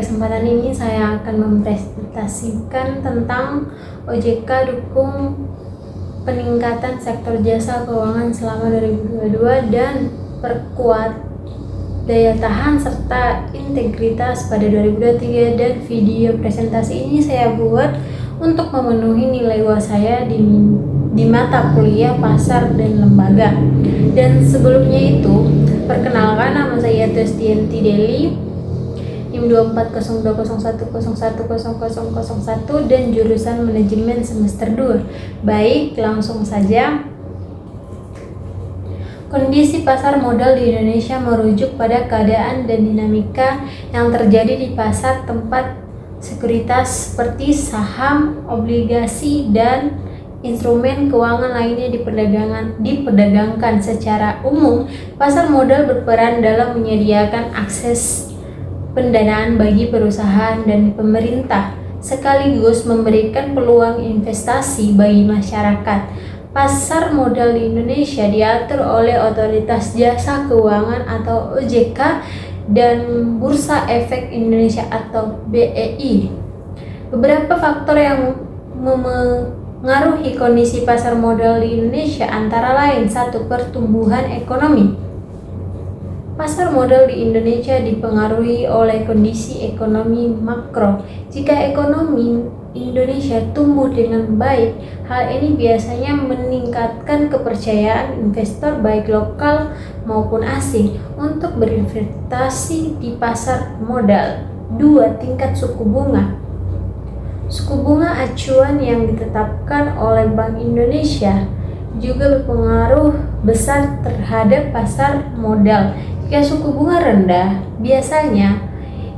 kesempatan ini saya akan mempresentasikan tentang OJK dukung peningkatan sektor jasa keuangan selama 2022 dan perkuat daya tahan serta integritas pada 2023. Dan video presentasi ini saya buat untuk memenuhi nilai UAS saya di mata kuliah pasar dan lembaga. Dan sebelumnya itu, perkenalkan, nama saya Tuestianti Deli, NIM 240201010001 dan jurusan manajemen semester 2. Baik, langsung saja. Kondisi pasar modal di Indonesia merujuk pada keadaan dan dinamika yang terjadi di pasar tempat sekuritas seperti saham, obligasi, dan instrumen keuangan lainnya diperdagangkan. Secara umum, pasar modal berperan dalam menyediakan akses pendanaan bagi perusahaan dan pemerintah, sekaligus memberikan peluang investasi bagi masyarakat. Pasar modal di Indonesia diatur oleh Otoritas Jasa Keuangan atau OJK dan Bursa Efek Indonesia atau BEI. Beberapa faktor yang mengaruhi kondisi pasar modal di Indonesia antara lain: 1. Pertumbuhan ekonomi. Pasar modal di Indonesia dipengaruhi oleh kondisi ekonomi makro. Jika ekonomi Indonesia tumbuh dengan baik, hal ini biasanya meningkatkan kepercayaan investor baik lokal maupun asing untuk berinvestasi di pasar modal. 2. Tingkat suku bunga. Suku bunga acuan yang ditetapkan oleh Bank Indonesia juga berpengaruh besar terhadap pasar modal. Jika suku bunga rendah, biasanya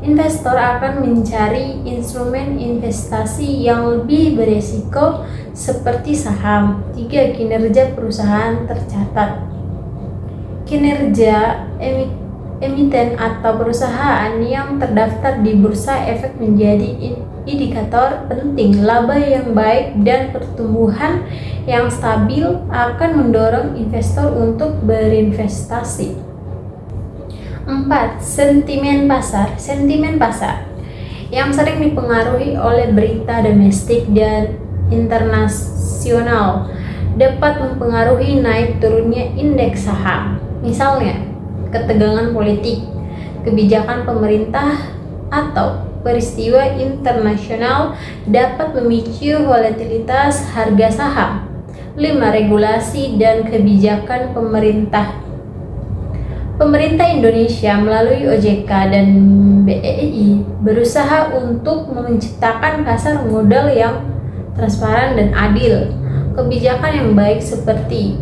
investor akan mencari instrumen investasi yang lebih beresiko seperti saham. 3. Kinerja perusahaan tercatat. Kinerja emiten atau perusahaan yang terdaftar di Bursa Efek menjadi indikator penting. Laba yang baik dan pertumbuhan yang stabil akan mendorong investor untuk berinvestasi. 4. Sentimen pasar. Sentimen pasar yang sering dipengaruhi oleh berita domestik dan internasional dapat mempengaruhi naik turunnya indeks saham. Misalnya, ketegangan politik, kebijakan pemerintah, atau peristiwa internasional dapat memicu volatilitas harga saham. 5. Regulasi dan kebijakan pemerintah. Pemerintah Indonesia melalui OJK dan BEI berusaha untuk menciptakan pasar modal yang transparan dan adil. Kebijakan yang baik seperti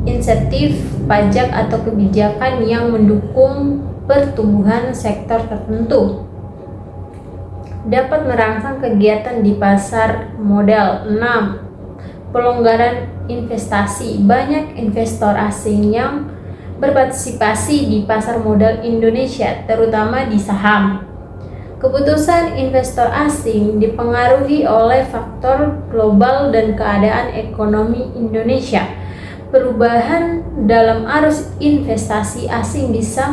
insentif pajak atau kebijakan yang mendukung pertumbuhan sektor tertentu dapat merangsang kegiatan di pasar modal. 6. Pelonggaran investasi. Banyak investor asing yang berpartisipasi di pasar modal Indonesia, terutama di saham. Keputusan investor asing dipengaruhi oleh faktor global dan keadaan ekonomi Indonesia. Perubahan dalam arus investasi asing bisa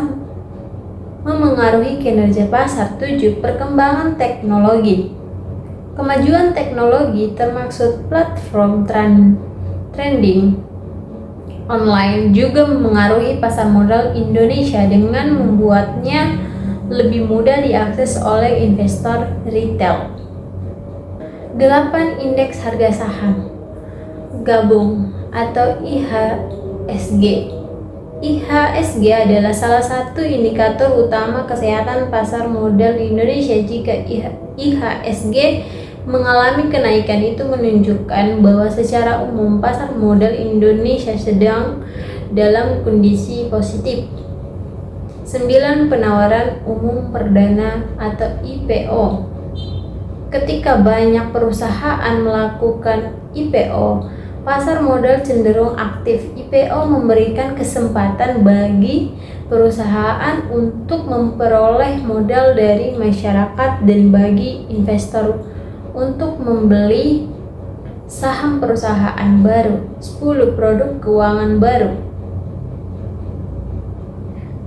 memengaruhi kinerja pasar. 7. Perkembangan teknologi. Kemajuan teknologi termasuk platform trading online juga memengaruhi pasar modal Indonesia dengan membuatnya lebih mudah diakses oleh investor retail. 8. Indeks harga saham gabung atau IHSG. IHSG adalah salah satu indikator utama kesehatan pasar modal di Indonesia. Jika IHSG mengalami kenaikan, itu menunjukkan bahwa secara umum pasar modal Indonesia sedang dalam kondisi positif. 9. Penawaran umum perdana atau IPO. Ketika banyak perusahaan melakukan IPO, pasar modal cenderung aktif. IPO memberikan kesempatan bagi perusahaan untuk memperoleh modal dari masyarakat dan bagi investor untuk membeli saham perusahaan baru. 10. Produk keuangan baru.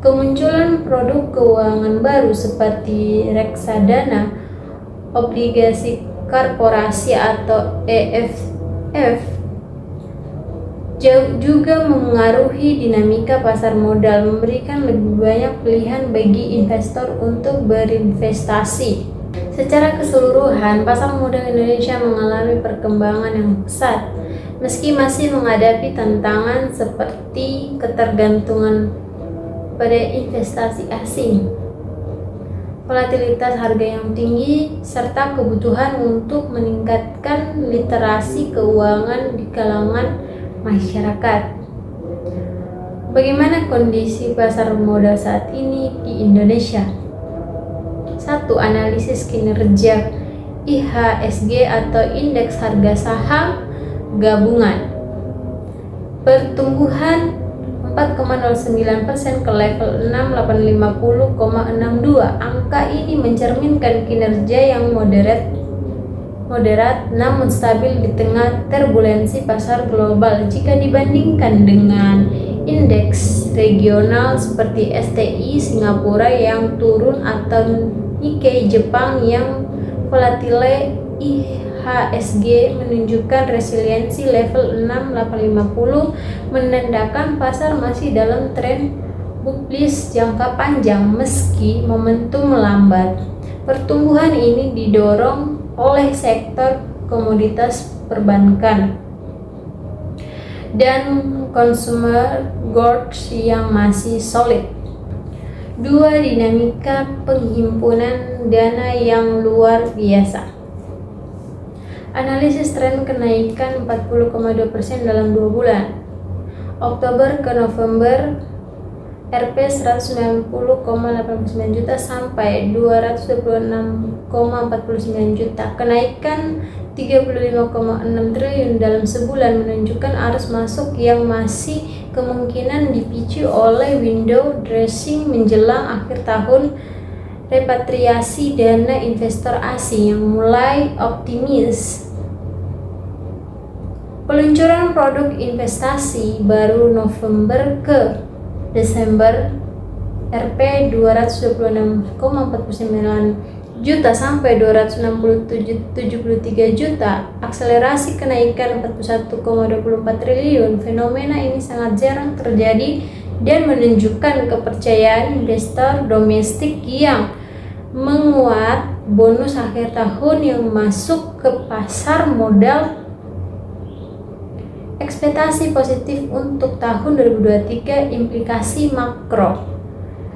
Kemunculan produk keuangan baru seperti reksadana, obligasi korporasi atau EFF juga memengaruhi dinamika pasar modal, memberikan lebih banyak pilihan bagi investor untuk berinvestasi. Secara keseluruhan, pasar modal Indonesia mengalami perkembangan yang pesat, meski masih menghadapi tantangan seperti ketergantungan pada investasi asing, volatilitas harga yang tinggi, serta kebutuhan untuk meningkatkan literasi keuangan di kalangan masyarakat. Bagaimana kondisi pasar modal saat ini di Indonesia? 1. Analisis kinerja IHSG atau Indeks Harga Saham Gabungan. Pertumbuhan 4,09% ke level 6850,62. Angka ini mencerminkan kinerja yang moderat namun stabil di tengah turbulensi pasar global jika dibandingkan dengan indeks regional seperti STI Singapura yang turun atau Nikkei Jepang yang volatile. IHSG menunjukkan resiliensi level 6850, menandakan pasar masih dalam tren bullish jangka panjang meski momentum melambat. Pertumbuhan ini didorong oleh sektor komoditas perbankan dan consumer goods yang masih solid. 2. Dinamika penghimpunan dana yang luar biasa. Analisis tren kenaikan 40,2% dalam 2 bulan, Oktober ke November, Rp 190,89 juta sampai 226,49 juta. Kenaikan 35,6 triliun dalam sebulan menunjukkan arus masuk yang masih kemungkinan dipicu oleh window dressing menjelang akhir tahun, repatriasi dana investor asing yang mulai optimis. Peluncuran produk investasi baru November ke Desember, Rp 226,49 juta sampai 267,73 juta, akselerasi kenaikan 41,24 triliun. Fenomena ini sangat jarang terjadi dan menunjukkan kepercayaan investor domestik yang menguat. Bonus akhir tahun yang masuk ke pasar modal. Ekspektasi positif untuk tahun 2023. Implikasi makro.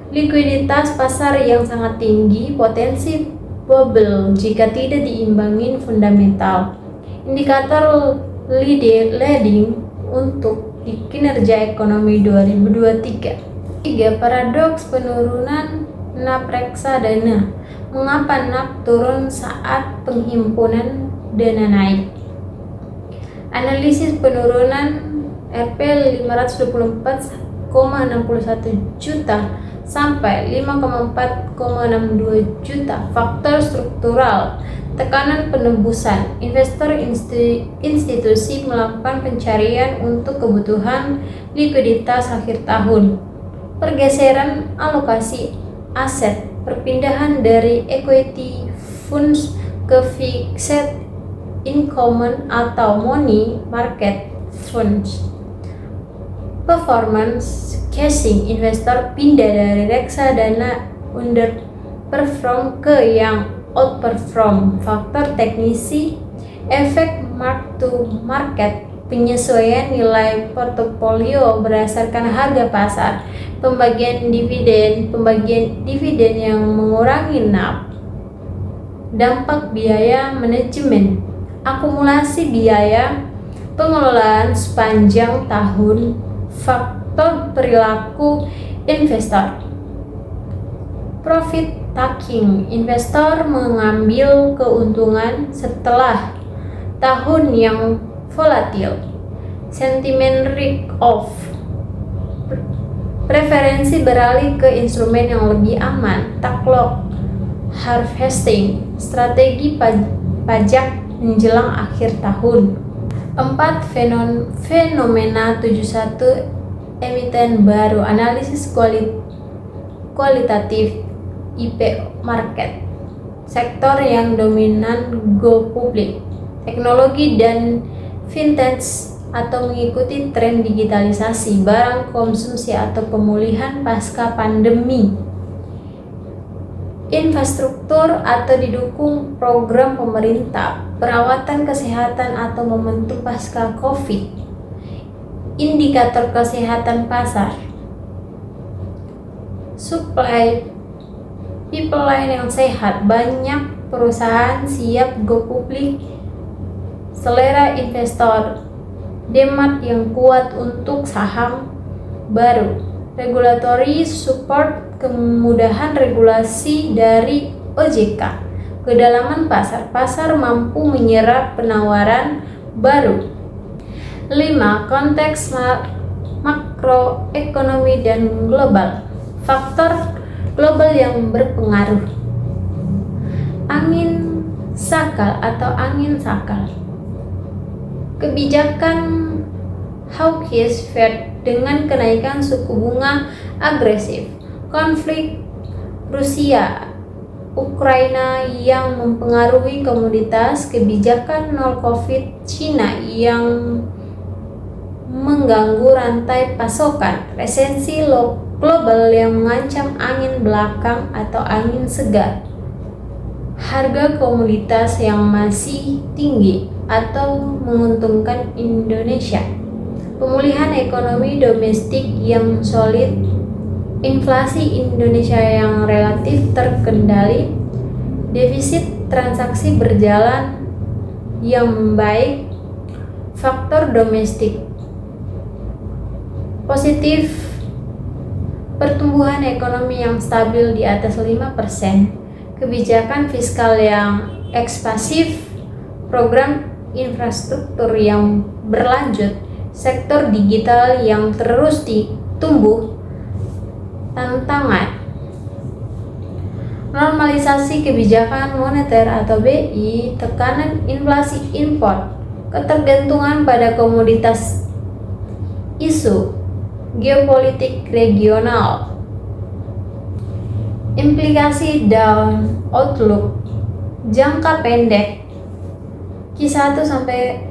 Likuiditas pasar yang sangat tinggi, potensi bubble jika tidak diimbangi fundamental. Indikator leading untuk kinerja ekonomi 2023. 3. Paradoks penurunan NAP reksadana. Mengapa NAP turun saat penghimpunan dana naik? Analisis penurunan Rp 524,61 juta sampai 5,462 juta. Faktor struktural, tekanan penembusan. Investor institusi melakukan pencarian untuk kebutuhan likuiditas akhir tahun. Pergeseran alokasi aset, perpindahan dari equity funds ke fixed income atau money market funds. Performance casing, investor pindah dari reksadana underperform ke yang outperform. Faktor teknisi, efek mark to market, penyesuaian nilai portofolio berdasarkan harga pasar, pembagian dividen yang mengurangi NAP. Dampak biaya manajemen, akumulasi biaya pengelolaan sepanjang tahun. Faktor perilaku investor, profit taking, investor mengambil keuntungan setelah tahun yang volatil. Sentimen risk off, preferensi beralih ke instrumen yang lebih aman. Tax harvesting, strategi pajak menjelang akhir tahun. 4. Fenomena 71 emiten baru. Analisis kualitatif IPO market. Sektor yang dominan go public, teknologi dan fintech atau mengikuti tren digitalisasi barang konsumsi atau pemulihan pasca pandemi. Infrastruktur atau didukung program pemerintah, perawatan kesehatan atau momentum pasca Covid. Indikator kesehatan pasar. Supply pipeline yang sehat, banyak perusahaan siap go public, selera investor, demand yang kuat untuk saham baru, regulatory support, kemudahan regulasi dari OJK, kedalaman pasar, pasar mampu menyerap penawaran baru. 5. Konteks makroekonomi dan global. Faktor global yang berpengaruh. Angin sakal atau angin sakal. Kebijakan hawkish Fed dengan kenaikan suku bunga agresif. Konflik Rusia Ukraina yang mempengaruhi komoditas, kebijakan nol Covid Cina yang mengganggu rantai pasokan, resesi global yang mengancam angin belakang atau angin segar, harga komoditas yang masih tinggi atau menguntungkan Indonesia, pemulihan ekonomi domestik yang solid, inflasi Indonesia yang relatif terkendali, defisit transaksi berjalan yang membaik, faktor domestik positif, pertumbuhan ekonomi yang stabil di atas 5%, kebijakan fiskal yang ekspansif, program infrastruktur yang berlanjut, sektor digital yang terus tumbuh, tantangan normalisasi kebijakan moneter atau BI, tekanan inflasi impor, ketergantungan pada komoditas, isu geopolitik regional, implikasi down outlook jangka pendek Q1 sampai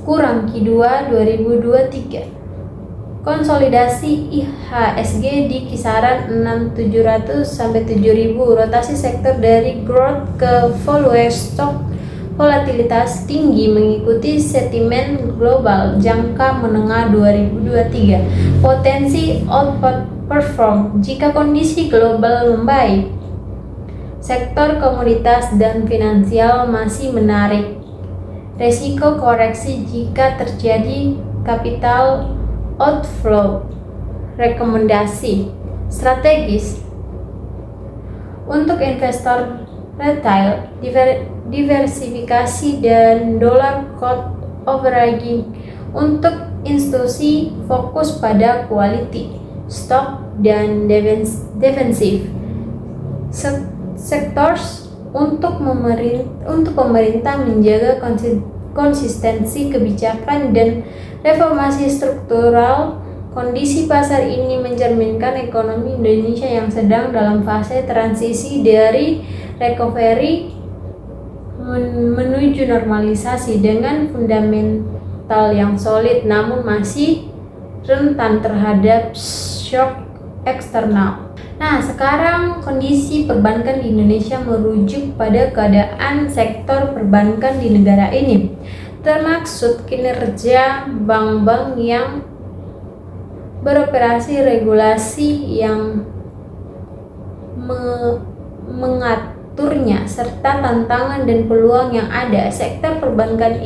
kurang Q2 2023, konsolidasi IHSG di kisaran 6.700 sampai 7.000, rotasi sektor dari growth ke value stock, volatilitas tinggi mengikuti sentimen global jangka menengah 2023, potensi outperform jika kondisi global membaik. Sektor komoditas dan finansial masih menarik, resiko koreksi jika terjadi capital outflow. Rekomendasi strategis untuk investor retail, diversifikasi dan dollar cost averaging. Untuk institusi, fokus pada quality stock dan defensif sectors. Untuk pemerintah menjaga konsistensi kebijakan dan reformasi struktural. Kondisi pasar ini mencerminkan ekonomi Indonesia yang sedang dalam fase transisi dari recovery menuju normalisasi dengan fundamental yang solid, namun masih rentan terhadap shock eksternal. Nah, sekarang kondisi perbankan di Indonesia merujuk pada keadaan sektor perbankan di negara ini, termaksud kinerja bank-bank yang beroperasi, regulasi yang mengaturnya, serta tantangan dan peluang yang ada. Sektor perbankan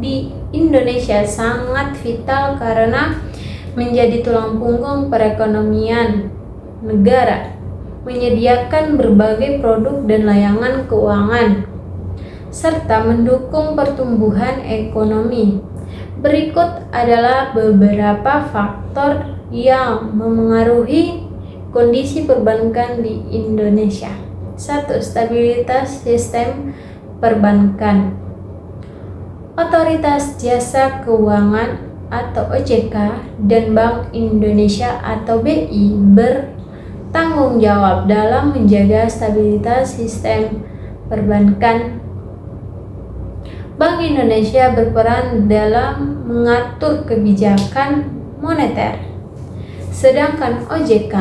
di Indonesia sangat vital karena menjadi tulang punggung perekonomian negara, menyediakan berbagai produk dan layanan keuangan, serta mendukung pertumbuhan ekonomi. Berikut adalah beberapa faktor yang memengaruhi kondisi perbankan di Indonesia. 1. Stabilitas sistem perbankan. Otoritas Jasa Keuangan atau OJK dan Bank Indonesia atau BI tanggung jawab dalam menjaga stabilitas sistem perbankan. Bank Indonesia berperan dalam mengatur kebijakan moneter, sedangkan OJK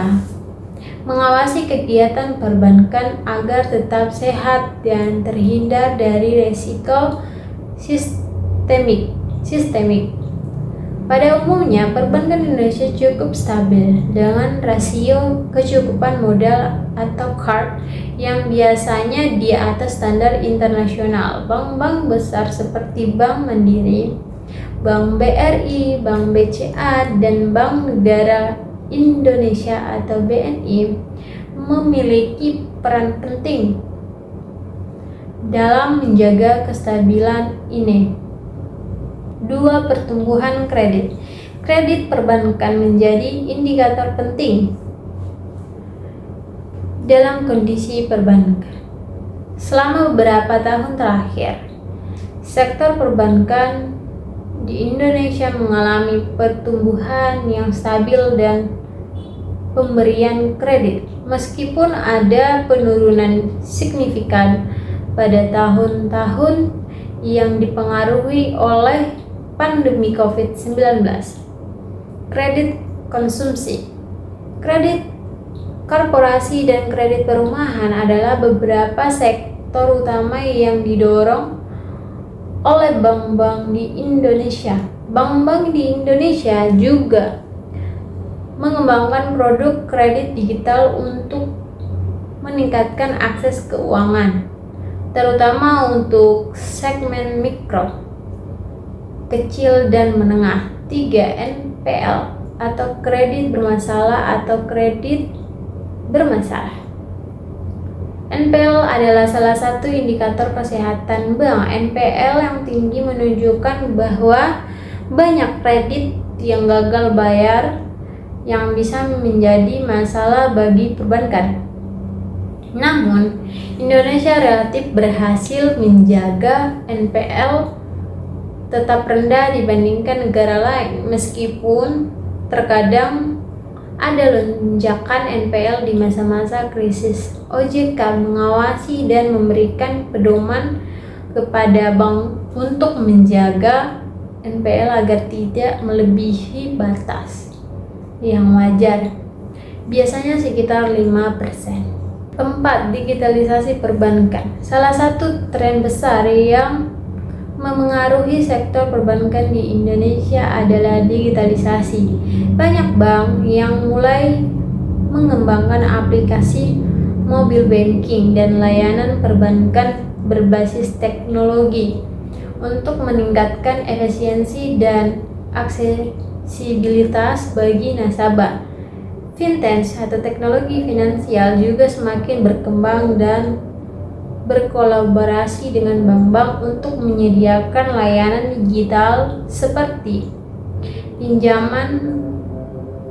mengawasi kegiatan perbankan agar tetap sehat dan terhindar dari risiko sistemik. Pada umumnya, perbankan Indonesia cukup stabil dengan rasio kecukupan modal atau CAR yang biasanya di atas standar internasional. Bank-bank besar seperti Bank Mandiri, Bank BRI, Bank BCA, dan Bank Negara Indonesia atau BNI memiliki peran penting dalam menjaga kestabilan ini. 2. Pertumbuhan kredit. Kredit perbankan menjadi indikator penting dalam kondisi perbankan. Selama beberapa tahun terakhir, sektor perbankan di Indonesia mengalami pertumbuhan yang stabil dan pemberian kredit, meskipun ada penurunan signifikan pada tahun-tahun yang dipengaruhi oleh pandemi COVID-19. Kredit konsumsi, kredit korporasi, dan kredit perumahan adalah beberapa sektor utama yang didorong oleh bank-bank di Indonesia. Bank-bank di Indonesia juga mengembangkan produk kredit digital untuk meningkatkan akses keuangan, terutama untuk segmen mikro, kecil, dan menengah. 3. NPL atau kredit bermasalah atau kredit bermasalah. NPL adalah salah satu indikator kesehatan bank. NPL yang tinggi menunjukkan bahwa banyak kredit yang gagal bayar yang bisa menjadi masalah bagi perbankan. Namun, Indonesia relatif berhasil menjaga NPL tetap rendah dibandingkan negara lain, meskipun terkadang ada lonjakan NPL di masa-masa krisis. OJK mengawasi dan memberikan pedoman kepada bank untuk menjaga NPL agar tidak melebihi batas yang wajar, biasanya sekitar 5%. 4. Digitalisasi perbankan. Salah satu tren besar yang memengaruhi sektor perbankan di Indonesia adalah digitalisasi. Banyak bank yang mulai mengembangkan aplikasi mobile banking dan layanan perbankan berbasis teknologi untuk meningkatkan efisiensi dan aksesibilitas bagi nasabah. Fintech atau teknologi finansial juga semakin berkembang dan berkolaborasi dengan bank-bank untuk menyediakan layanan digital seperti pinjaman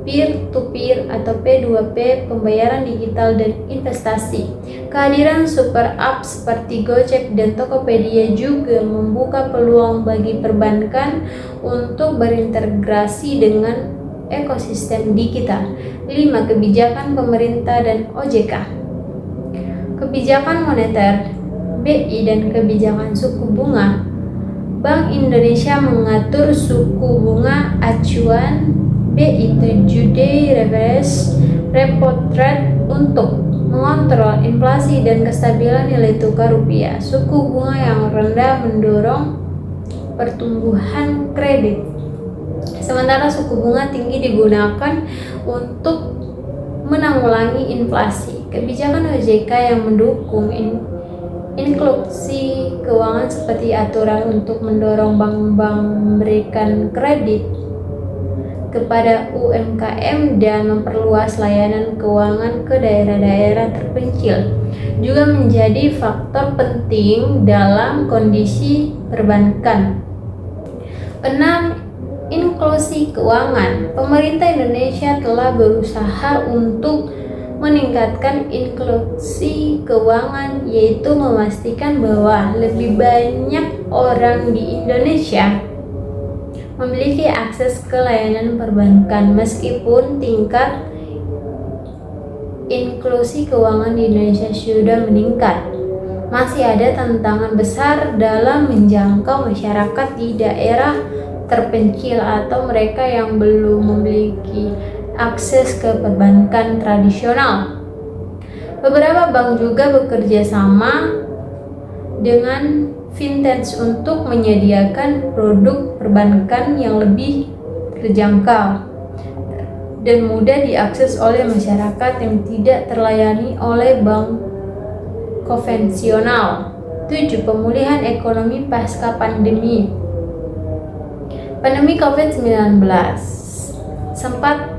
peer-to-peer atau P2P, pembayaran digital, dan investasi. Kehadiran super app seperti Gojek dan Tokopedia juga membuka peluang bagi perbankan untuk berintegrasi dengan ekosistem digital. 5. Kebijakan pemerintah dan OJK. Kebijakan moneter BI dan kebijakan suku bunga. Bank Indonesia mengatur suku bunga acuan BI 7-day reverse repo rate untuk mengontrol inflasi dan kestabilan nilai tukar rupiah. Suku bunga yang rendah mendorong pertumbuhan kredit, sementara suku bunga tinggi digunakan untuk menanggulangi inflasi. Kebijakan OJK yang mendukung inklusi keuangan seperti aturan untuk mendorong bank-bank memberikan kredit kepada UMKM dan memperluas layanan keuangan ke daerah-daerah terpencil juga menjadi faktor penting dalam kondisi perbankan. 6. Inklusi keuangan. Pemerintah Indonesia telah berusaha untuk meningkatkan inklusi keuangan, yaitu memastikan bahwa lebih banyak orang di Indonesia memiliki akses ke layanan perbankan meskipun tingkat inklusi keuangan di Indonesia sudah meningkat, masih ada tantangan besar dalam menjangkau masyarakat di daerah terpencil atau mereka yang belum memiliki akses ke perbankan tradisional. Beberapa bank juga bekerja sama dengan fintech untuk menyediakan produk perbankan yang lebih terjangkau dan mudah diakses oleh masyarakat yang tidak terlayani oleh bank konvensional. 7. Pemulihan ekonomi pasca pandemi. Pandemi COVID-19 sempat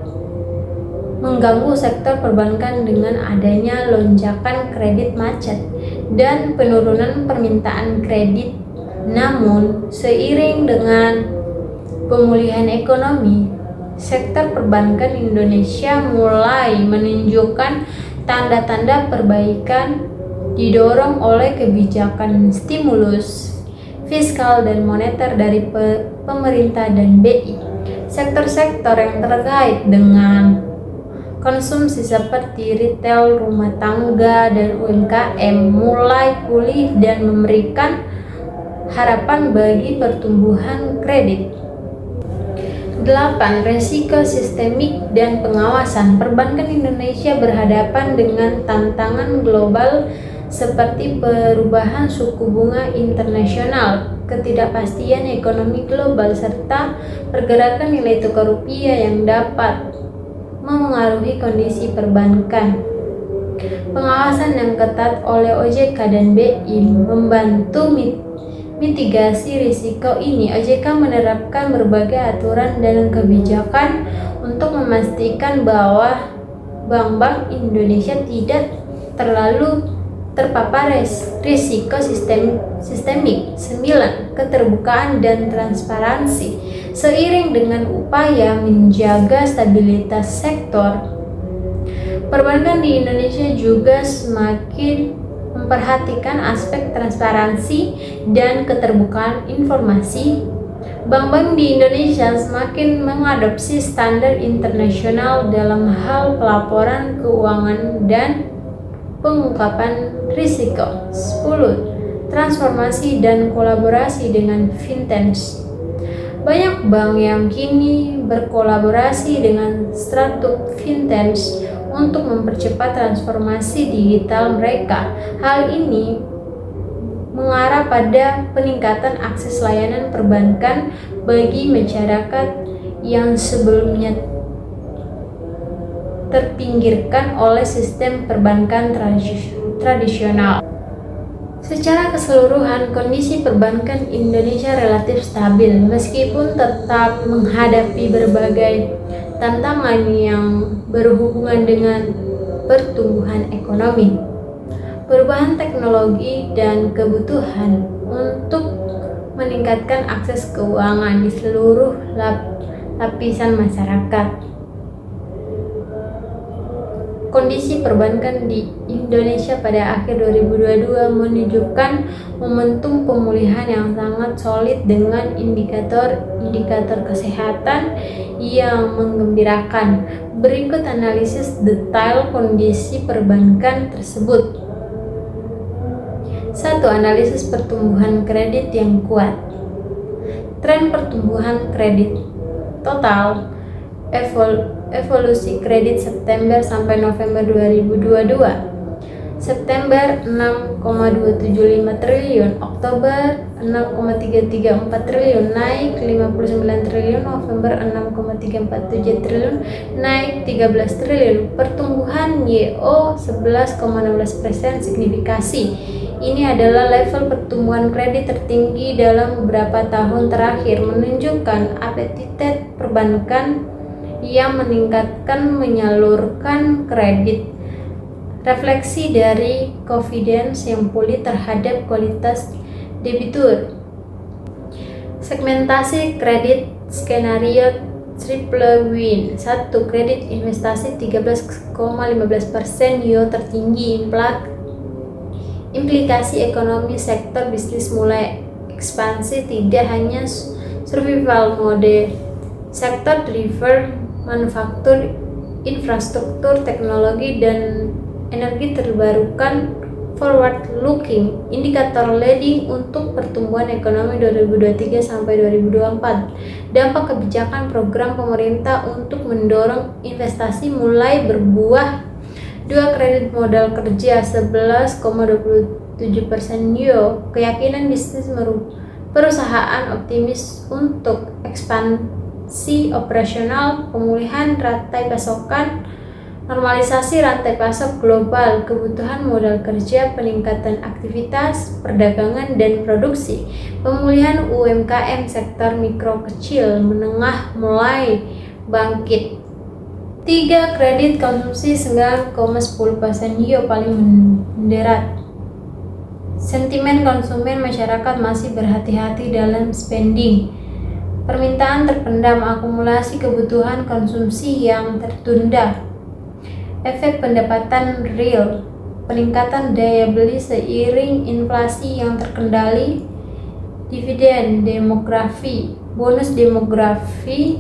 mengganggu sektor perbankan dengan adanya lonjakan kredit macet dan penurunan permintaan kredit. Namun, seiring dengan pemulihan ekonomi, sektor perbankan Indonesia mulai menunjukkan tanda-tanda perbaikan didorong oleh kebijakan stimulus fiskal dan moneter dari pemerintah dan BI. Sektor-sektor yang terkait dengan konsumsi seperti retail, rumah tangga, dan UMKM mulai pulih dan memberikan harapan bagi pertumbuhan kredit. 8. Resiko sistemik dan pengawasan. Perbankan Indonesia berhadapan dengan tantangan global seperti perubahan suku bunga internasional, ketidakpastian ekonomi global, serta pergerakan nilai tukar rupiah yang dapat memengaruhi kondisi perbankan. Pengawasan yang ketat oleh OJK dan BI membantu mitigasi risiko ini. OJK menerapkan berbagai aturan dan kebijakan untuk memastikan bahwa bank-bank Indonesia tidak terlalu terpapar risiko sistemik. 9. Keterbukaan dan transparansi. Seiring dengan upaya menjaga stabilitas sektor, perbankan di Indonesia juga semakin memperhatikan aspek transparansi dan keterbukaan informasi. Bank-bank di Indonesia semakin mengadopsi standar internasional dalam hal pelaporan keuangan dan pengungkapan risiko. 10. Transformasi dan kolaborasi dengan fintech. Banyak bank yang kini berkolaborasi dengan startup fintech untuk mempercepat transformasi digital mereka. Hal ini mengarah pada peningkatan akses layanan perbankan bagi masyarakat yang sebelumnya terpinggirkan oleh sistem perbankan tradisional. Secara keseluruhan, kondisi perbankan Indonesia relatif stabil meskipun tetap menghadapi berbagai tantangan yang berhubungan dengan pertumbuhan ekonomi, perubahan teknologi, dan kebutuhan untuk meningkatkan akses keuangan di seluruh lapisan masyarakat. Kondisi perbankan di Indonesia pada akhir 2022 menunjukkan momentum pemulihan yang sangat solid dengan indikator kesehatan yang menggembirakan. Berikut analisis detail kondisi perbankan tersebut. 1. Analisis pertumbuhan kredit yang kuat. Tren pertumbuhan kredit total evolusi kredit September sampai November 2022. September 6,275 triliun, Oktober 6,334 triliun, naik 59 triliun, November 6,347 triliun, naik 13 triliun. Pertumbuhan YO 11,16% signifikasi. Ini adalah level pertumbuhan kredit tertinggi dalam beberapa tahun terakhir, menunjukkan apetitet perbankan yang meningkatkan menyalurkan kredit, refleksi dari confidence yang pulih terhadap kualitas debitur. Segmentasi kredit skenario triple win. 1. Kredit investasi 13,15% yield tertinggi. Implikasi ekonomi sektor bisnis mulai ekspansi, tidak hanya survival mode. Sektor driver manufaktur infrastruktur, teknologi, dan energi terbarukan. Forward looking, indikator leading untuk pertumbuhan ekonomi 2023 sampai 2024. Dampak kebijakan program pemerintah untuk mendorong investasi mulai berbuah. 2. Kredit modal kerja 11,27% YoY. Keyakinan bisnis perusahaan optimis untuk ekspansi operasional, pemulihan rantai pasokan, normalisasi rantai pasok global, kebutuhan modal kerja, peningkatan aktivitas perdagangan dan produksi, pemulihan UMKM, sektor mikro kecil menengah mulai bangkit. 3. Kredit konsumsi 9,10% YoY paling menderat. Sentimen konsumen masyarakat masih berhati-hati dalam spending. Permintaan terpendam, akumulasi kebutuhan konsumsi yang tertunda. Efek pendapatan real, peningkatan daya beli seiring inflasi yang terkendali, dividen demografi, bonus demografi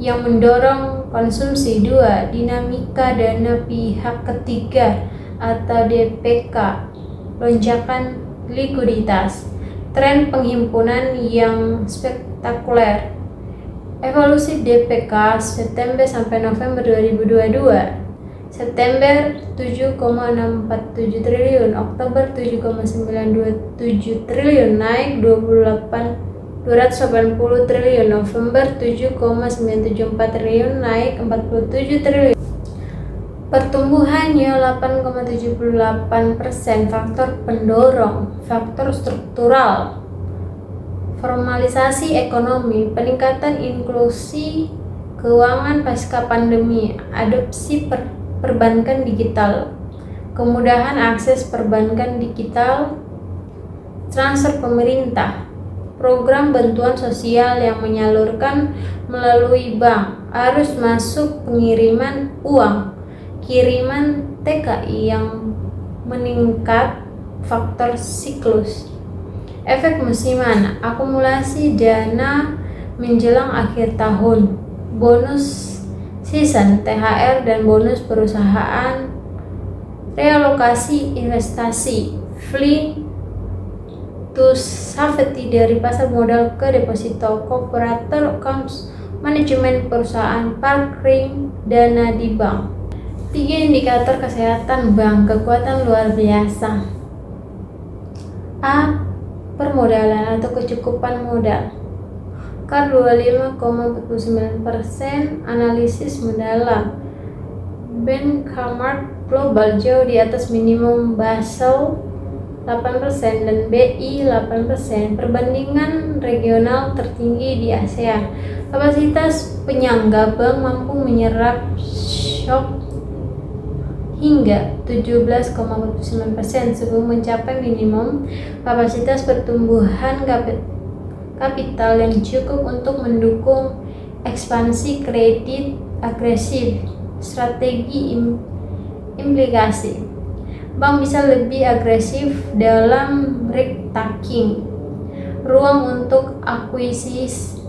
yang mendorong konsumsi. 2. Dinamika dana pihak ketiga atau DPK, lonjakan likuiditas, tren penghimpunan yang spektakuler. Evolusi DPK September sampai November 2022. September 7,647 triliun, Oktober 7,927 triliun, naik 280 triliun, November 7,974 triliun, naik 47 triliun. Pertumbuhannya 8,78%. Faktor pendorong, faktor struktural. Formalisasi ekonomi, peningkatan inklusi keuangan pasca pandemi, adopsi perbankan digital, kemudahan akses perbankan digital, transfer pemerintah, program bantuan sosial yang menyalurkan melalui bank, arus masuk pengiriman uang, kiriman TKI yang meningkat, faktor siklus. Efek musiman, akumulasi dana menjelang akhir tahun, bonus season, THR dan bonus perusahaan, realokasi investasi, flight to safety dari pasar modal ke deposito, cooperator accounts, manajemen perusahaan, parkring dana di bank. 3. Indikator kesehatan bank, kekuatan luar biasa. A. Permodalan atau kecukupan modal. KAR 25,49%. Analisis mendalam. Benchmark global jauh di atas minimum Basel 8% dan BI 8%. Perbandingan regional tertinggi di ASEAN. Kapasitas penyangga bank mampu menyerap shock hingga 17,49% sebelum mencapai minimum kapasitas pertumbuhan kapital yang cukup untuk mendukung ekspansi kredit agresif. Strategi implikasi, bank bisa lebih agresif dalam risk taking, ruang untuk akuisisi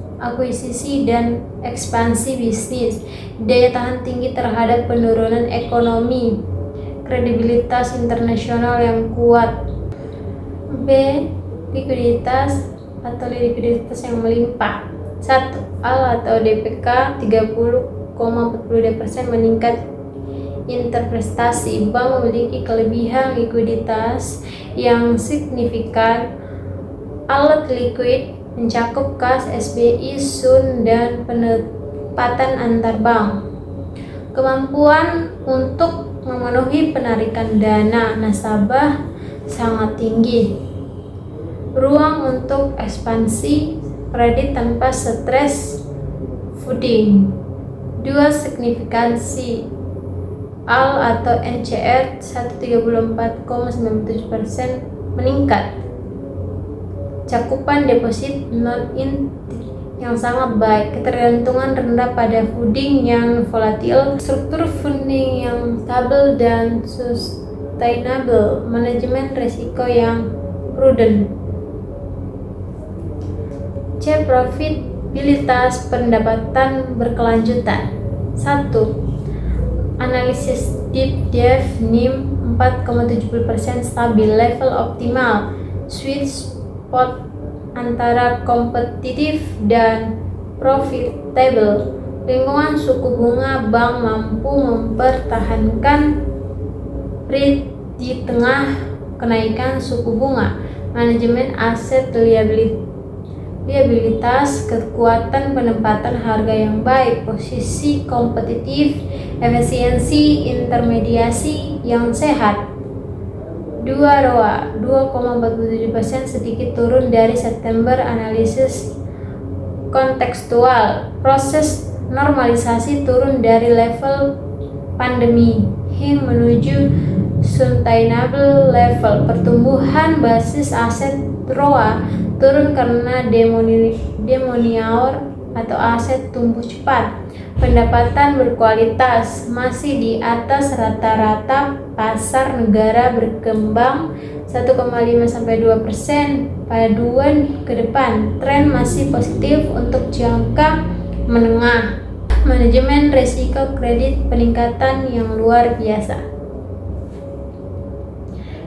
dan ekspansi bisnis, daya tahan tinggi terhadap penurunan ekonomi, kredibilitas internasional yang kuat. B. Likuiditas atau likuiditas yang melimpah. 1. AL atau DPK 30,42% meningkat interprestasi. Bank memiliki kelebihan likuiditas yang signifikan. Alat liquid mencakup kas, SBI, SUN, dan penempatan antar bank. Kemampuan untuk memenuhi penarikan dana nasabah sangat tinggi. Ruang untuk ekspansi kredit tanpa stres funding. 2. Signifikansi AL atau NCR 134,97% meningkat. Cakupan deposit non-inti yang sangat baik, ketergantungan rendah pada funding yang volatil, struktur funding yang stabil dan sustainable, manajemen risiko yang prudent. C. Profitabilitas pendapatan berkelanjutan. 1. Analisis deep dive NIM 4,70% stabil, level optimal, sweet spot antara kompetitif dan profitable. Lingkungan suku bunga bank mampu mempertahankan rate di tengah kenaikan suku bunga. Manajemen aset liabilitas, kekuatan penempatan harga yang baik, posisi kompetitif, efisiensi intermediasi yang sehat. 2. ROA 2,47%, sedikit turun dari September. Analisis kontekstual, proses normalisasi turun dari level pandemi menuju sustainable level. Pertumbuhan basis aset ROA turun karena demoniaur atau aset tumbuh cepat. Pendapatan berkualitas masih di atas rata-rata pasar negara berkembang 1,5-2%. Paduan ke depan, tren masih positif untuk jangka menengah. Manajemen risiko kredit, peningkatan yang luar biasa.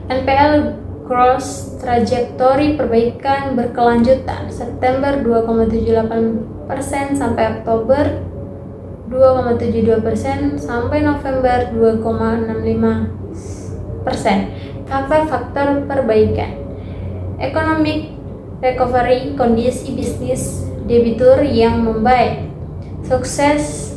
NPL gross trajectory perbaikan berkelanjutan, September 2,78% sampai Oktober 2,72% sampai November 2,65%. Faktor-faktor perbaikan: economic recovery, kondisi bisnis debitur yang membaik, sukses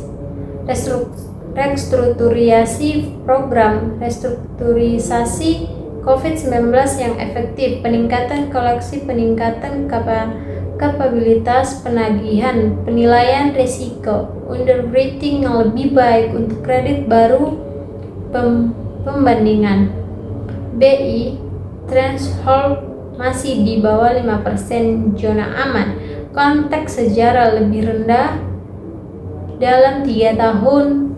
restrukturisasi program restrukturisasi COVID-19 yang efektif, peningkatan koleksi, peningkatan kapabilitas penagihan, penilaian risiko, underwriting yang lebih baik untuk kredit baru, pembandingan BI threshold masih di bawah 5%, zona aman. Konteks sejarah lebih rendah dalam 3 tahun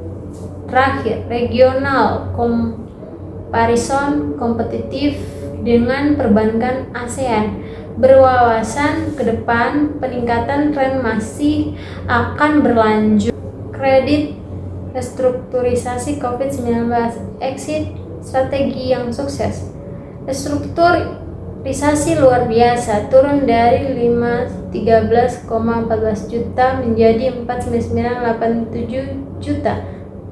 terakhir. Regional comparison kompetitif dengan perbankan ASEAN. Berwawasan ke depan, peningkatan tren masih akan berlanjut. Kredit restrukturisasi COVID-19, exit strategi yang sukses. Restrukturisasi luar biasa, turun dari 13,14 juta menjadi 4,987 juta,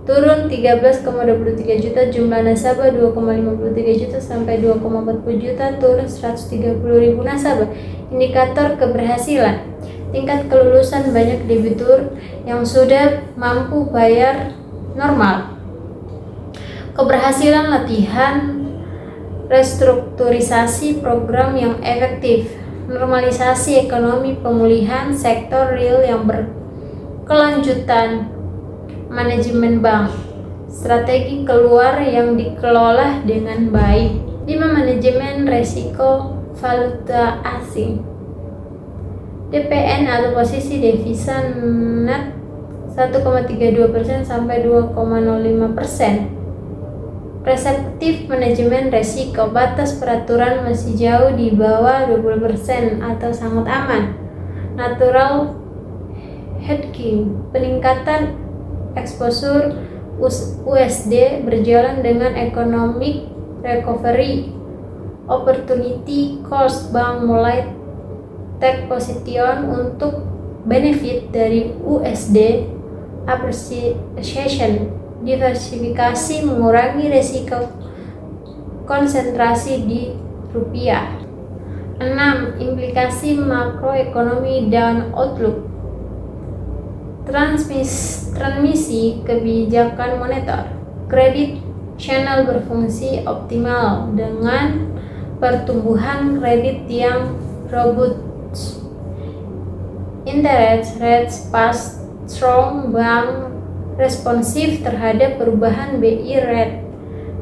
turun 13,23 juta. Jumlah nasabah 2,53 juta sampai 2,40 juta, turun 130.000 nasabah. Indikator keberhasilan, tingkat kelulusan banyak debitur yang sudah mampu bayar normal. Keberhasilan latihan restrukturisasi program yang efektif, normalisasi ekonomi, pemulihan sektor real yang berkelanjutan. Manajemen bank, strategi keluar yang dikelola dengan baik. 5. Manajemen resiko valuta asing, DPN atau posisi devisa net 1,32% sampai 2,05%. Perspektif manajemen resiko, batas peraturan masih jauh di bawah 20% atau sangat aman. Natural hedging, peningkatan eksposur USD berjalan dengan economic recovery. Opportunity cost, bank mulai take position untuk benefit dari USD appreciation. Diversifikasi mengurangi risiko konsentrasi di rupiah. 6. Implikasi makroekonomi dan outlook. Transmisi kebijakan moneter, kredit channel berfungsi optimal dengan pertumbuhan kredit yang robust. Interest rates pas strong, bank responsif terhadap perubahan BI rate.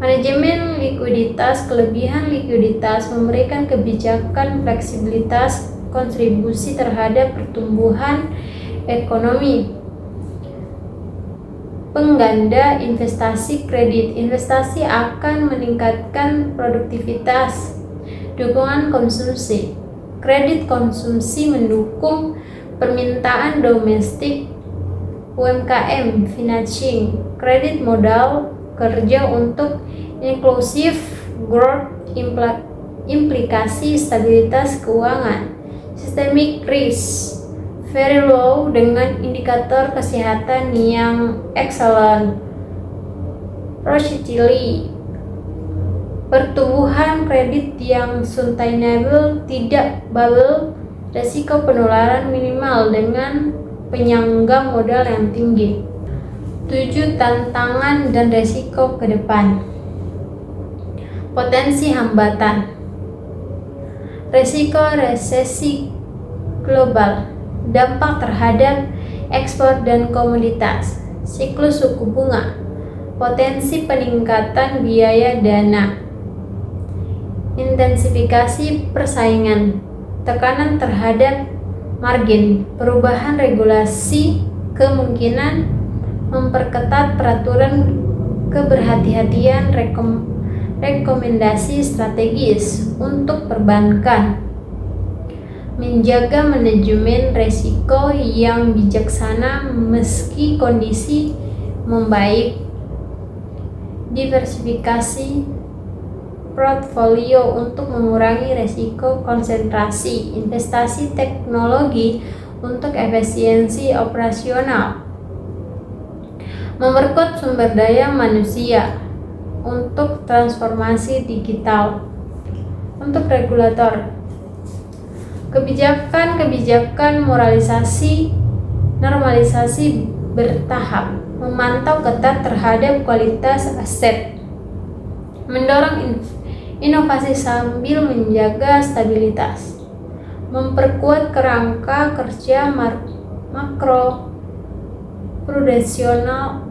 Manajemen likuiditas, kelebihan likuiditas memberikan kebijakan fleksibilitas kontribusi terhadap pertumbuhan ekonomi. Pengganda investasi kredit, investasi akan meningkatkan produktivitas. Dukungan konsumsi, kredit konsumsi mendukung permintaan domestik UMKM financing, kredit modal kerja untuk inclusive growth, implikasi stabilitas keuangan, systemic risk very low dengan indikator kesehatan yang excellent, proactively, pertumbuhan kredit yang sustainable, tidak bubble, resiko penularan minimal dengan penyangga modal yang tinggi. 7. Tantangan dan resiko ke depan. Potensi hambatan. Resiko resesi global, dampak terhadap ekspor dan komoditas, siklus suku bunga, potensi peningkatan biaya dana, intensifikasi persaingan, tekanan terhadap margin, perubahan regulasi, kemungkinan memperketat peraturan, keberhati-hatian, rekomendasi strategis untuk perbankan, menjaga manajemen risiko yang bijaksana meski kondisi membaik, diversifikasi portfolio untuk mengurangi risiko konsentrasi, investasi teknologi untuk efisiensi operasional, memperkuat sumber daya manusia untuk transformasi digital. Untuk regulator, kebijakan moralisasi, normalisasi bertahap, memantau ketat terhadap kualitas aset, mendorong inovasi sambil menjaga stabilitas, memperkuat kerangka kerja makro prudensial.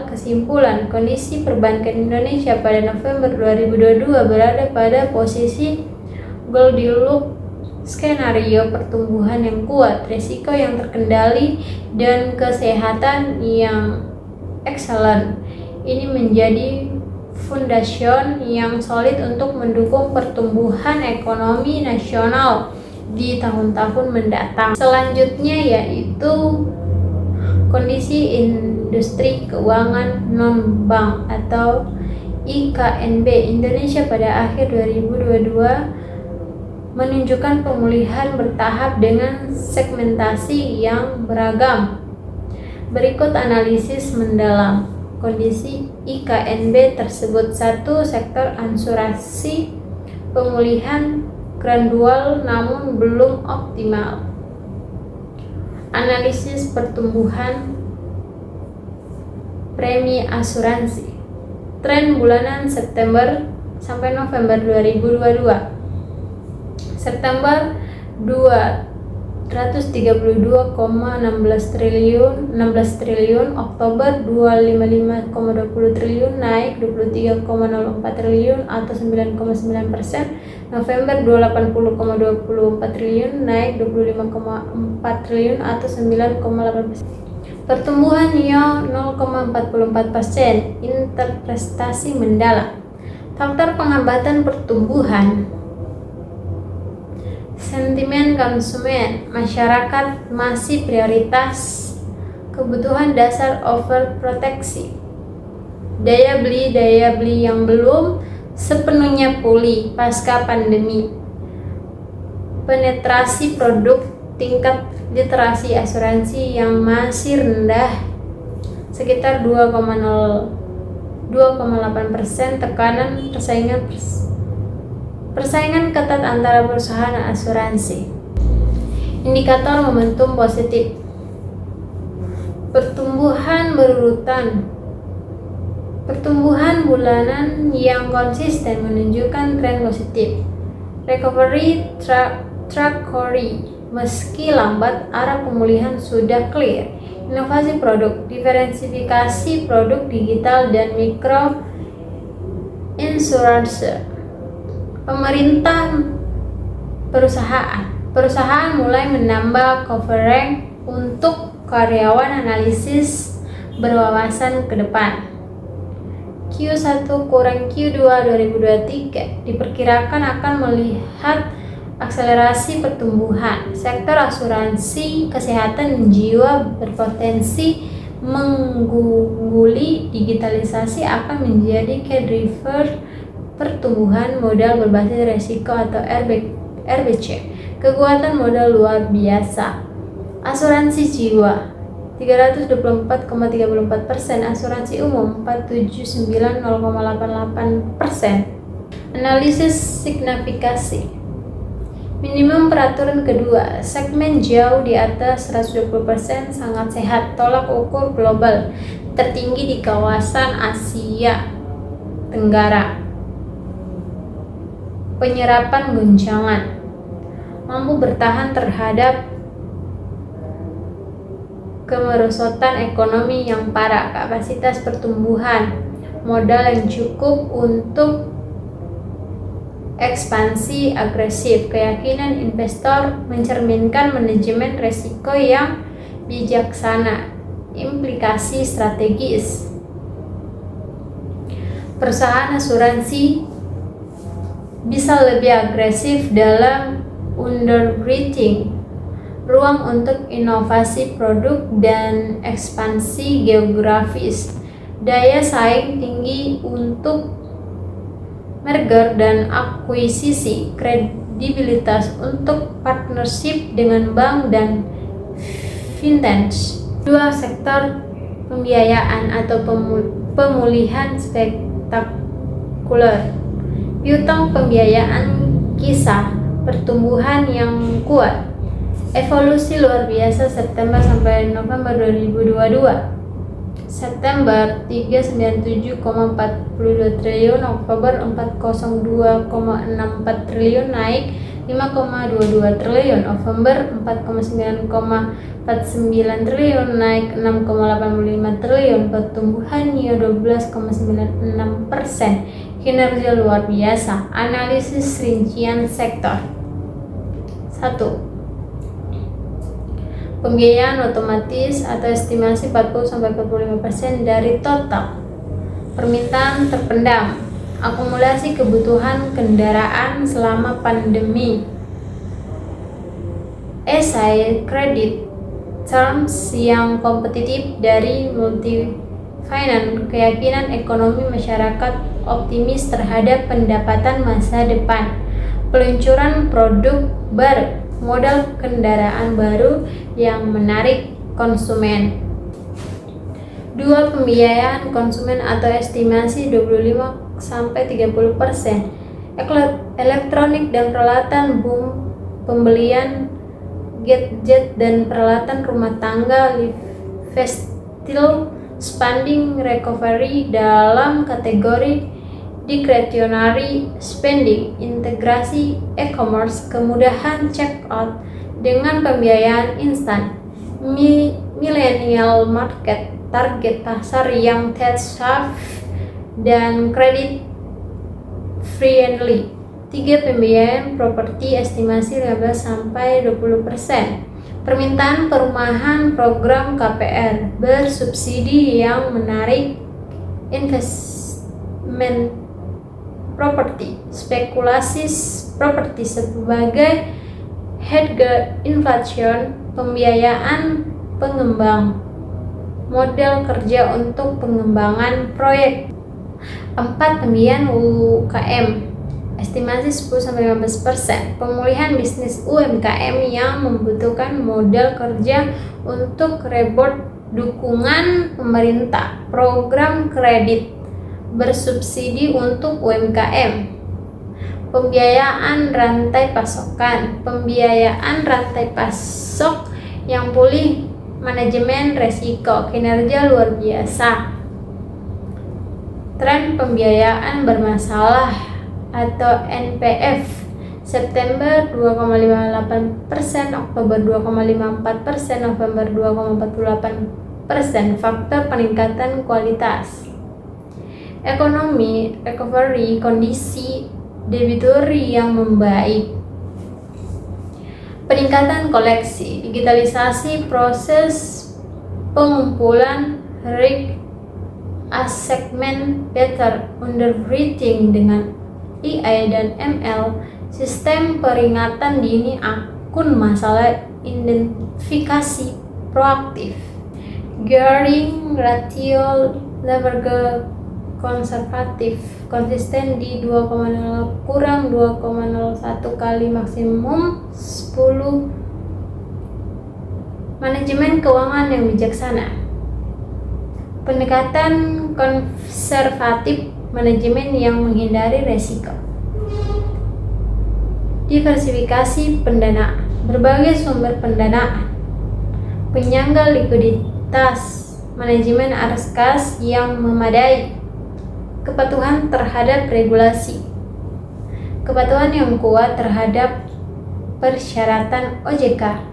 Kesimpulan, kondisi perbankan Indonesia pada November 2022 berada pada posisi Goldilocks, skenario pertumbuhan yang kuat, risiko yang terkendali, dan kesehatan yang excellent. Ini menjadi fondasi yang solid untuk mendukung pertumbuhan ekonomi nasional di tahun-tahun mendatang. Selanjutnya yaitu kondisi industri keuangan non-bank atau IKNB Indonesia pada akhir 2022 menunjukkan pemulihan bertahap dengan segmentasi yang beragam. Berikut analisis mendalam kondisi IKNB tersebut. 1. Sektor asuransi, pemulihan gradual namun belum optimal. Analisis pertumbuhan premi asuransi, tren bulanan September sampai November 2022. September 232,16 triliun, Oktober 255,20 triliun, naik 23,04 triliun atau 9,9%, November 280,24 triliun, naik 25,4 triliun atau 9,8%. Pertumbuhan YoY 0,44%. Interpretasi mendalam. Faktor penghambatan pertumbuhan. Sentimen konsumen masyarakat masih prioritas kebutuhan dasar overproteksi. Daya beli yang belum sepenuhnya pulih pasca pandemi. Penetrasi produk, tingkat literasi asuransi yang masih rendah sekitar 2,8%, tekanan persaingan ketat antara perusahaan asuransi. Indikator momentum positif. Pertumbuhan berurutan. Pertumbuhan bulanan yang konsisten menunjukkan tren positif. Recovery trajectory, meski lambat, arah pemulihan sudah clear. Inovasi produk, diversifikasi produk digital dan mikro insurance. Pemerintah, perusahaan mulai menambah coverage untuk karyawan, analisis berwawasan ke depan. Q1 kurang Q2 2023 diperkirakan akan melihat akselerasi pertumbuhan. Sektor asuransi kesehatan jiwa berpotensi mengungguli digitalisasi akan menjadi key driver pertumbuhan modal berbasis resiko atau RBC. Kekuatan modal luar biasa. Asuransi jiwa 324,34%, asuransi umum 479,88%. Analisis signifikasi. Minimum peraturan kedua, segmen jauh di atas 120% sangat sehat, tolak ukur global tertinggi di kawasan Asia Tenggara. Penyerapan guncangan, mampu bertahan terhadap kemerosotan ekonomi yang parah, kapasitas pertumbuhan, modal yang cukup untuk ekspansi agresif, keyakinan investor mencerminkan manajemen risiko yang bijaksana, implikasi strategis. Perusahaan asuransi bisa lebih agresif dalam underwriting, ruang untuk inovasi produk dan ekspansi geografis, daya saing tinggi untuk merger dan akuisisi, kredibilitas untuk partnership dengan bank dan fintech. Dua, sektor pembiayaan atau pemulihan spektakuler. Piutang pembiayaan, kisah pertumbuhan yang kuat. Evolusi luar biasa September sampai November 2022. September 397,42 triliun, Oktober 402,64 triliun, naik 5,22 triliun, November 4,9,49 triliun, naik 6,85 triliun, pertumbuhannya 12,96%, kinerja luar biasa. Analisis rincian sektor. 1. Pembiayaan otomatis atau estimasi 40-45% dari total permintaan terpendam. Akumulasi kebutuhan kendaraan selama pandemi. Esai kredit terms yang kompetitif dari multi-finance. Keyakinan ekonomi masyarakat optimis terhadap pendapatan masa depan. Peluncuran produk baru, modal kendaraan baru yang menarik konsumen. 2. Pembiayaan konsumen atau estimasi 25-30%. Elektronik dan peralatan boom, pembelian gadget dan peralatan rumah tangga, lifestyle spending recovery dalam kategori discretionary spending, integrasi e-commerce, kemudahan check out dengan pembiayaan instan, millennial market, target pasar yang tech savvy dan kredit friendly. 3. Pembiayaan properti estimasi 15-20%. Permintaan perumahan, program KPR bersubsidi yang menarik investment properti, spekulasi properti sebagai hedge inflation, pembiayaan pengembang, modal kerja untuk pengembangan proyek. 4. Pembiayaan UKM estimasi 10-15%. Pemulihan bisnis UMKM yang membutuhkan modal kerja untuk rebound, dukungan pemerintah, program kredit bersubsidi untuk UMKM. Pembiayaan rantai pasokan, pembiayaan rantai pasok yang pulih, manajemen resiko, kinerja luar biasa. Tren pembiayaan bermasalah atau NPF September 2,58%, Oktober 2,54%, November 2,48%. Faktor peningkatan kualitas ekonomi, recovery, kondisi debitur yang membaik, peningkatan koleksi, digitalisasi proses pengumpulan, risk assessment, better underwriting dengan AI dan ML, Sistem peringatan dini, akun masalah, identifikasi proaktif. Gearing ratio leverage konservatif konsisten di 2,0 kurang 2,01 kali maksimum 10. Manajemen keuangan yang bijaksana. Pendekatan konservatif, manajemen yang menghindari resiko. Diversifikasi pendanaan, berbagai sumber pendanaan. Penyangga likuiditas, manajemen arus kas yang memadai. Kepatuhan terhadap regulasi, kepatuhan yang kuat terhadap persyaratan OJK.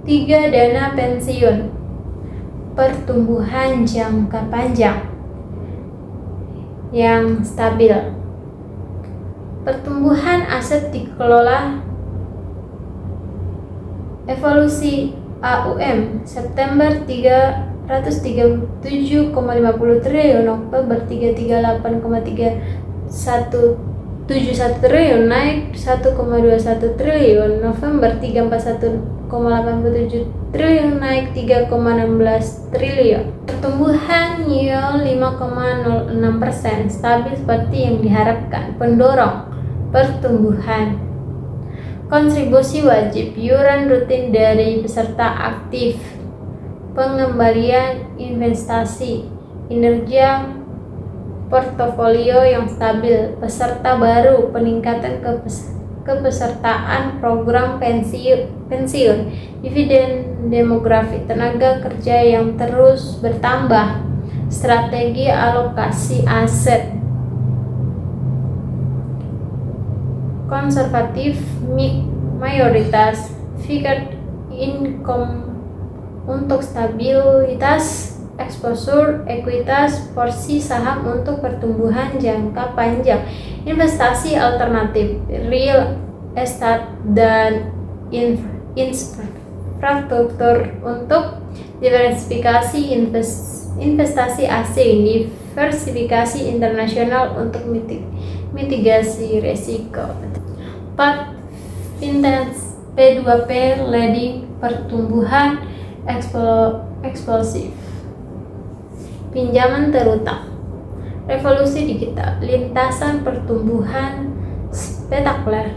3. Dana pensiun, pertumbuhan jangka panjang yang stabil. Pertumbuhan aset dikelola. Evolusi AUM September 337,50 triliun, Oktober 338,371 triliun, naik 1,21 triliun, November 341,87 triliun, naik 3,16 triliun. Pertumbuhan yield 5,06%, stabil seperti yang diharapkan. Pendorong pertumbuhan. Kontribusi wajib, iuran rutin dari peserta aktif. Pengembalian investasi, kinerja portofolio yang stabil, peserta baru, peningkatan kepesertaan program pensiun, dividen demografi, tenaga kerja yang terus bertambah, strategi alokasi aset. Konservatif, mayoritas, fixed income untuk stabilitas, exposure, ekuitas, porsi saham untuk pertumbuhan jangka panjang, investasi alternatif, real estate dan infrastruktur untuk diversifikasi investasi asing, diversifikasi internasional untuk mitigasi risiko. 4. Vintage P2P leading pertumbuhan eksplosif. Pinjaman terutang. Revolusi digital, lintasan pertumbuhan spektakuler.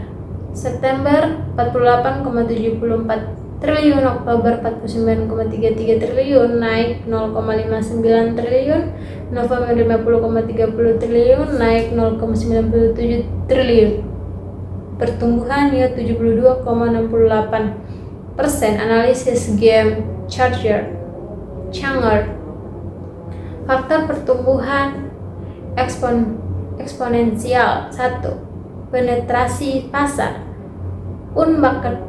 September 48,74 triliun, Oktober 49,33 triliun, naik 0,59 triliun, November 50,30 triliun, naik 0,97 triliun. Pertumbuhan yield 72,68%. Analisis game Changer. Faktor pertumbuhan eksponensial. 1. Penetrasi pasar. Underbank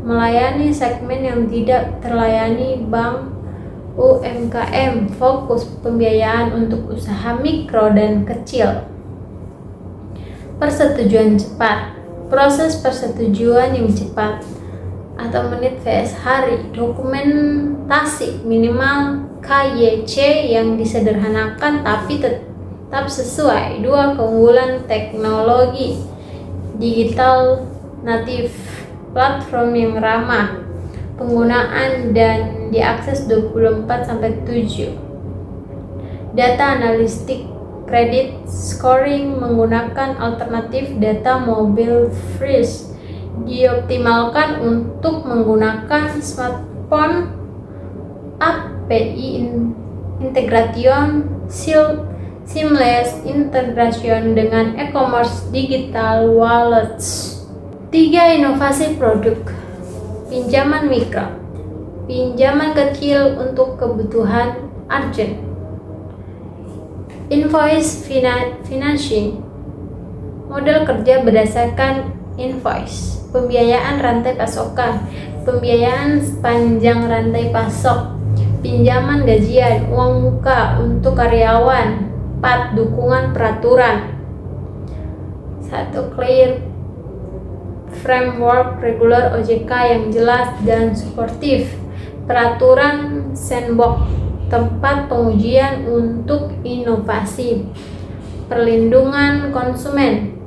melayani segmen yang tidak terlayani bank UMKM. Fokus pembiayaan untuk usaha mikro dan kecil. Persetujuan cepat. Proses persetujuan yang cepat atau menit vs hari. Dokumentasi minimal KYC yang disederhanakan tapi tetap sesuai. 2. Keunggulan teknologi digital natif, platform yang ramah penggunaan dan diakses 24/7. Data analitik, kredit scoring menggunakan alternatif data mobile freeze, dioptimalkan untuk menggunakan smartphone. API integration, seamless integration dengan e-commerce, digital wallets. 3. Inovasi produk. Pinjaman mikro, pinjaman kecil untuk kebutuhan urgent. Invoice financing, model kerja berdasarkan invoice. Pembiayaan rantai pasokan, pembiayaan sepanjang rantai pasok. Pinjaman gajian, uang muka untuk karyawan. 4. Dukungan peraturan. 1. Clear framework regular OJK yang jelas dan suportif. Peraturan sandbox, tempat pengujian untuk inovasi. Perlindungan konsumen.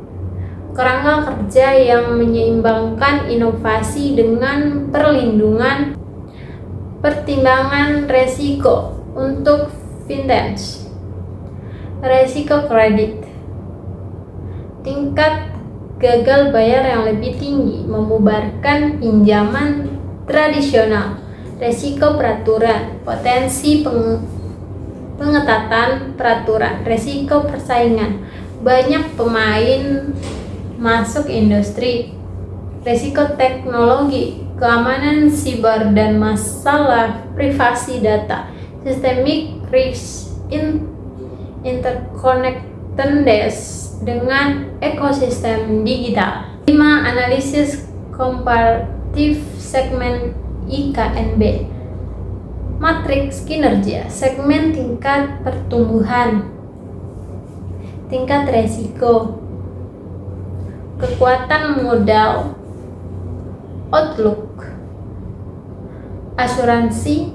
kerangka kerja yang menyeimbangkan inovasi dengan perlindungan, pertimbangan resiko untuk vintage, resiko kredit, tingkat gagal bayar yang lebih tinggi, membubarkan pinjaman tradisional, resiko peraturan, potensi pengetatan peraturan, resiko persaingan, banyak pemain masuk industri, resiko teknologi, keamanan siber dan masalah privasi data, systemic risk, interconnectedness dengan ekosistem digital. 5. Analisis komparatif segmen IKNB. Matriks kinerja, segmen tingkat pertumbuhan, tingkat resiko, kekuatan modal, outlook, asuransi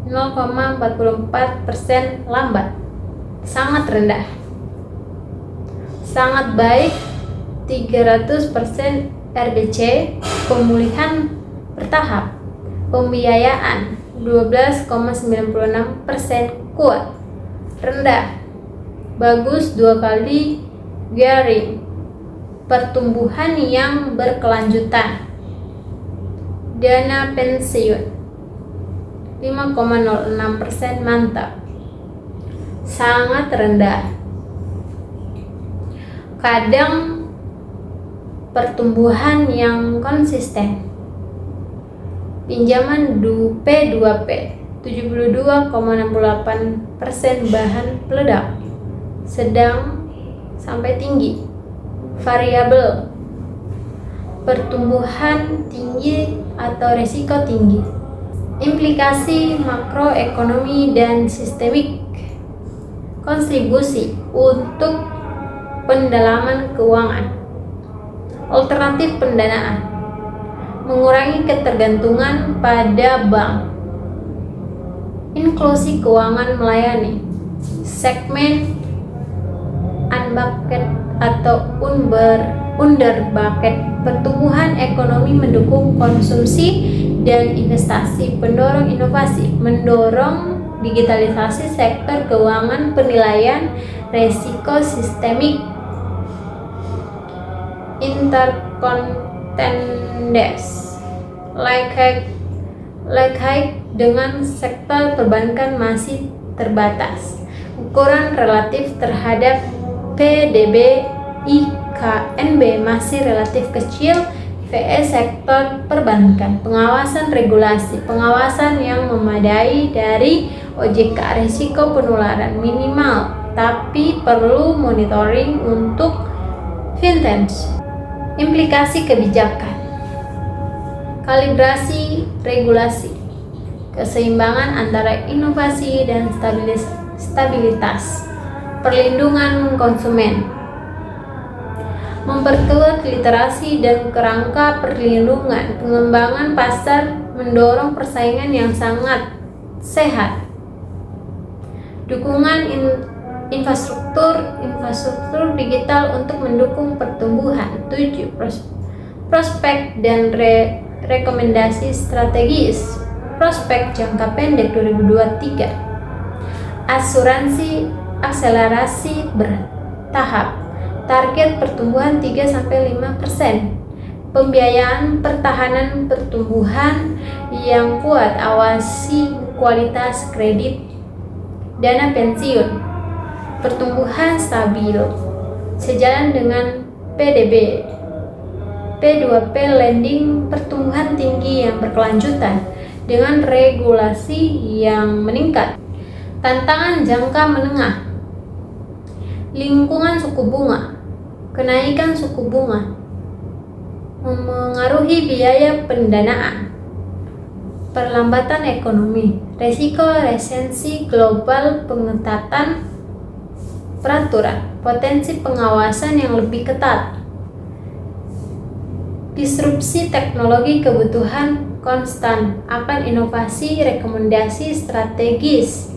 0,44% lambat, sangat rendah, sangat baik 300% RBC, pemulihan bertahap, pembiayaan 12,96% kuat, rendah, bagus 2 kali gearing, pertumbuhan yang berkelanjutan, dana pensiun 5,06% mantap, sangat rendah, kadang pertumbuhan yang konsisten, pinjaman P2P 72,68% bahan peledak, sedang sampai tinggi, variabel, pertumbuhan tinggi atau resiko tinggi, implikasi makroekonomi dan sistemik, kontribusi untuk pendalaman keuangan, alternatif pendanaan, mengurangi ketergantungan pada bank, inklusi keuangan melayani, segmen unbucket atau under bucket, pertumbuhan ekonomi mendukung konsumsi dan investasi, pendorong inovasi, mendorong digitalisasi sektor keuangan, penilaian resiko sistemik, interconnectedness, likely dengan sektor perbankan masih terbatas, ukuran relatif terhadap PDB IKNB masih relatif kecil vs sektor perbankan, pengawasan regulasi, pengawasan yang memadai dari OJK, risiko penularan minimal tapi perlu monitoring untuk vintage, implikasi kebijakan, kalibrasi regulasi, keseimbangan antara inovasi dan stabilitas, perlindungan konsumen, memperkuat literasi dan kerangka perlindungan, pengembangan pasar mendorong persaingan yang sangat sehat, dukungan infrastruktur digital untuk mendukung pertumbuhan. 7. Prospek dan rekomendasi strategis, prospek jangka pendek 2023, asuransi akselerasi bertahap, target pertumbuhan 3-5%, pembiayaan pertahanan pertumbuhan yang kuat, awasi kualitas kredit, dana pensiun, pertumbuhan stabil, sejalan dengan PDB, P2P lending, pertumbuhan tinggi yang berkelanjutan dengan regulasi yang meningkat, tantangan jangka menengah, lingkungan suku bunga, kenaikan suku bunga memengaruhi biaya pendanaan, perlambatan ekonomi, resiko resesi global, pengetatan peraturan, potensi pengawasan yang lebih ketat, disrupsi teknologi, kebutuhan konstan akan inovasi, rekomendasi strategis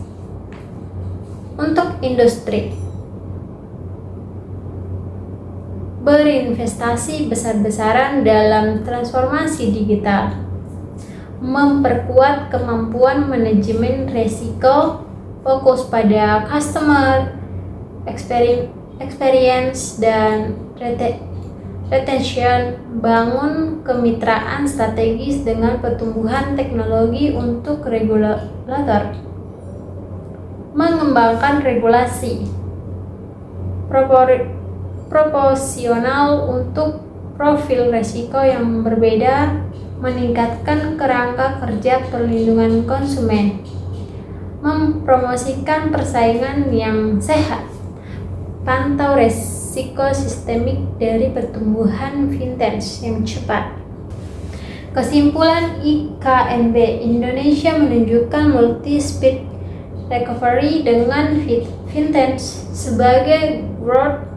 untuk industri. berinvestasi besar-besaran dalam transformasi digital, memperkuat kemampuan manajemen risiko, fokus pada customer experience dan retention, bangun kemitraan strategis dengan pertumbuhan teknologi untuk regulator, mengembangkan regulasi proporsional untuk profil risiko yang berbeda, meningkatkan kerangka kerja perlindungan konsumen, mempromosikan persaingan yang sehat, pantau risiko sistemik dari pertumbuhan vintage yang cepat. Kesimpulan IKNB, Indonesia menunjukkan multi-speed recovery dengan vintage sebagai growth